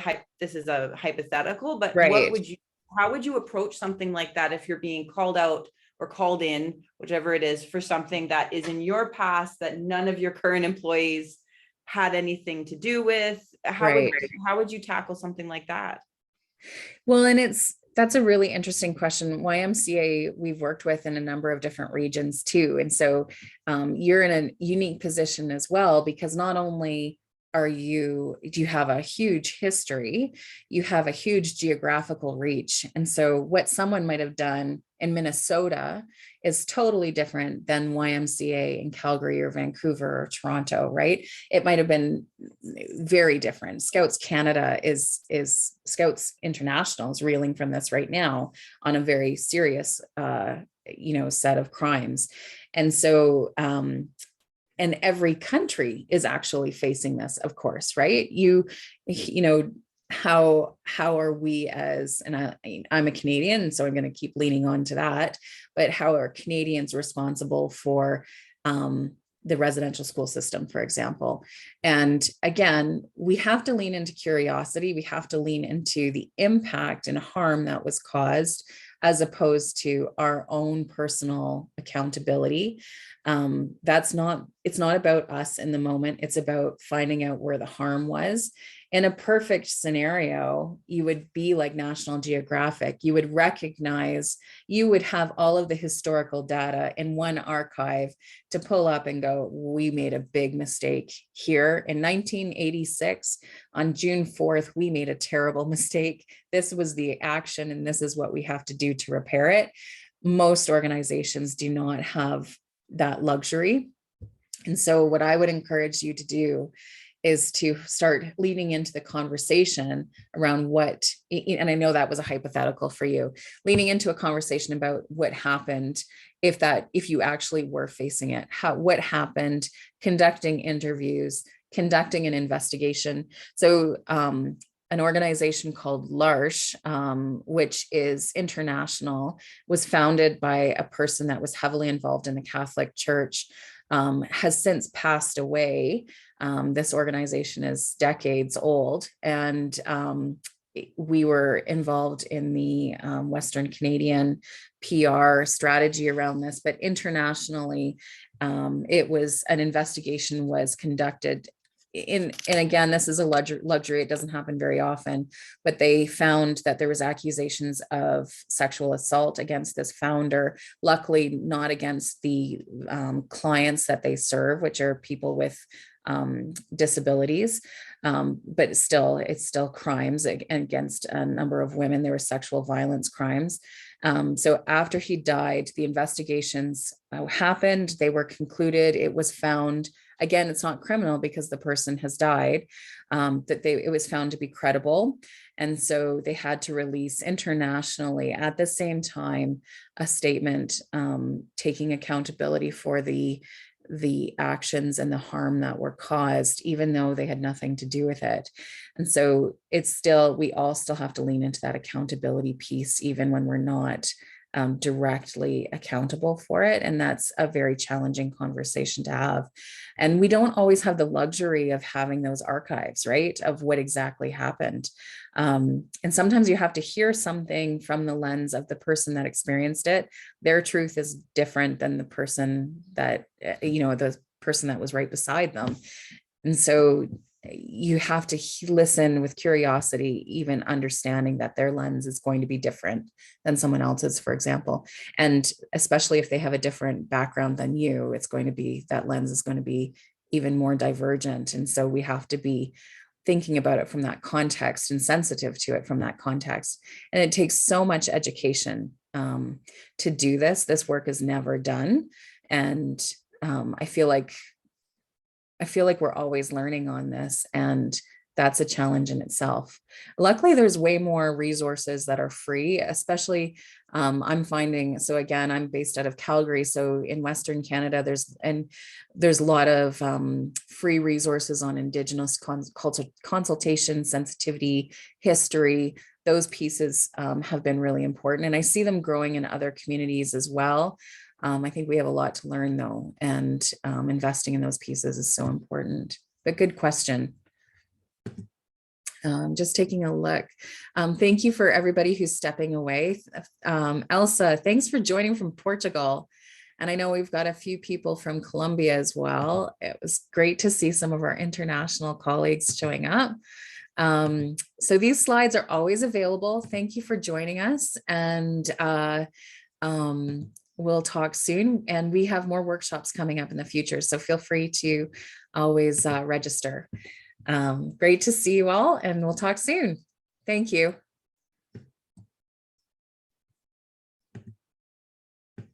a hypothetical, but
Right.
how would you approach something like that if you're being called out or called in, whichever it is, for something that is in your past that none of your current employees had anything to do with?
Right.
How would you tackle something like that?
Well, and that's a really interesting question. YMCA, we've worked with in a number of different regions too. And so you're in a unique position as well, because not only do you have a huge history, you have a huge geographical reach. And so what someone might have done in Minnesota is totally different than YMCA in Calgary or Vancouver or Toronto, right? It might have been very different. Scouts Canada is Scouts International is reeling from this right now on a very serious, set of crimes. And so, and every country is actually facing this, of course, right? How are we as, and I'm a Canadian, so I'm going to keep leaning on to that, but how are Canadians responsible for the residential school system, for example? And again, we have to lean into curiosity. We have to lean into the impact and harm that was caused, as opposed to our own personal accountability. It's not about us in the moment. It's about finding out where the harm was. In a perfect scenario, you would be like National Geographic. You would have all of the historical data in one archive to pull up and go, we made a big mistake here. In 1986, on June 4th, we made a terrible mistake. This was the action, and this is what we have to do to repair it. Most organizations do not have that luxury. And so what I would encourage you to do is to start leaning into the conversation around and I know that was a hypothetical for you, leaning into a conversation about what happened if you actually were facing it, what happened, conducting interviews, conducting an investigation. So an organization called L'Arche, which is international, was founded by a person that was heavily involved in the Catholic Church, has since passed away. This organization is decades old, and we were involved in the Western Canadian PR strategy around this, but internationally, an investigation was conducted. And again, this is a luxury. It doesn't happen very often, but they found that there was accusations of sexual assault against this founder. Luckily, not against the clients that they serve, which are people with disabilities, but it's still crimes against a number of women. There were sexual violence crimes. So after he died, the investigations happened. They were concluded. It was found, again, it's not criminal because the person has died, it was found to be credible. And so they had to release internationally at the same time a statement taking accountability for the actions and the harm that were caused, even though they had nothing to do with it. And so we all still have to lean into that accountability piece, even when we're not directly accountable for it. And that's a very challenging conversation to have. And we don't always have the luxury of having those archives, right, of what exactly happened. And sometimes you have to hear something from the lens of the person that experienced it. Their truth is different than the person that, the person that was right beside them. And so you have to listen with curiosity, even understanding that their lens is going to be different than someone else's, for example. And especially if they have a different background than you, that lens is going to be even more divergent. And so we have to be thinking about it from that context and sensitive to it from that context. And it takes so much education to do this. This work is never done. And I feel like we're always learning on this, and that's a challenge in itself. Luckily, there's way more resources that are free, especially I'm finding, so again, I'm based out of Calgary. So in Western Canada, there's a lot of free resources on Indigenous consultation, sensitivity, history. Those pieces have been really important. And I see them growing in other communities as well. I think we have a lot to learn though, and investing in those pieces is so important. But good question. Just taking a look. Thank you for everybody who's stepping away. Elsa, thanks for joining from Portugal. And I know we've got a few people from Colombia as well. It was great to see some of our international colleagues showing up. So these slides are always available. Thank you for joining us. And we'll talk soon. And we have more workshops coming up in the future. So feel free to always register. Great to see you all, and we'll talk soon. Thank you.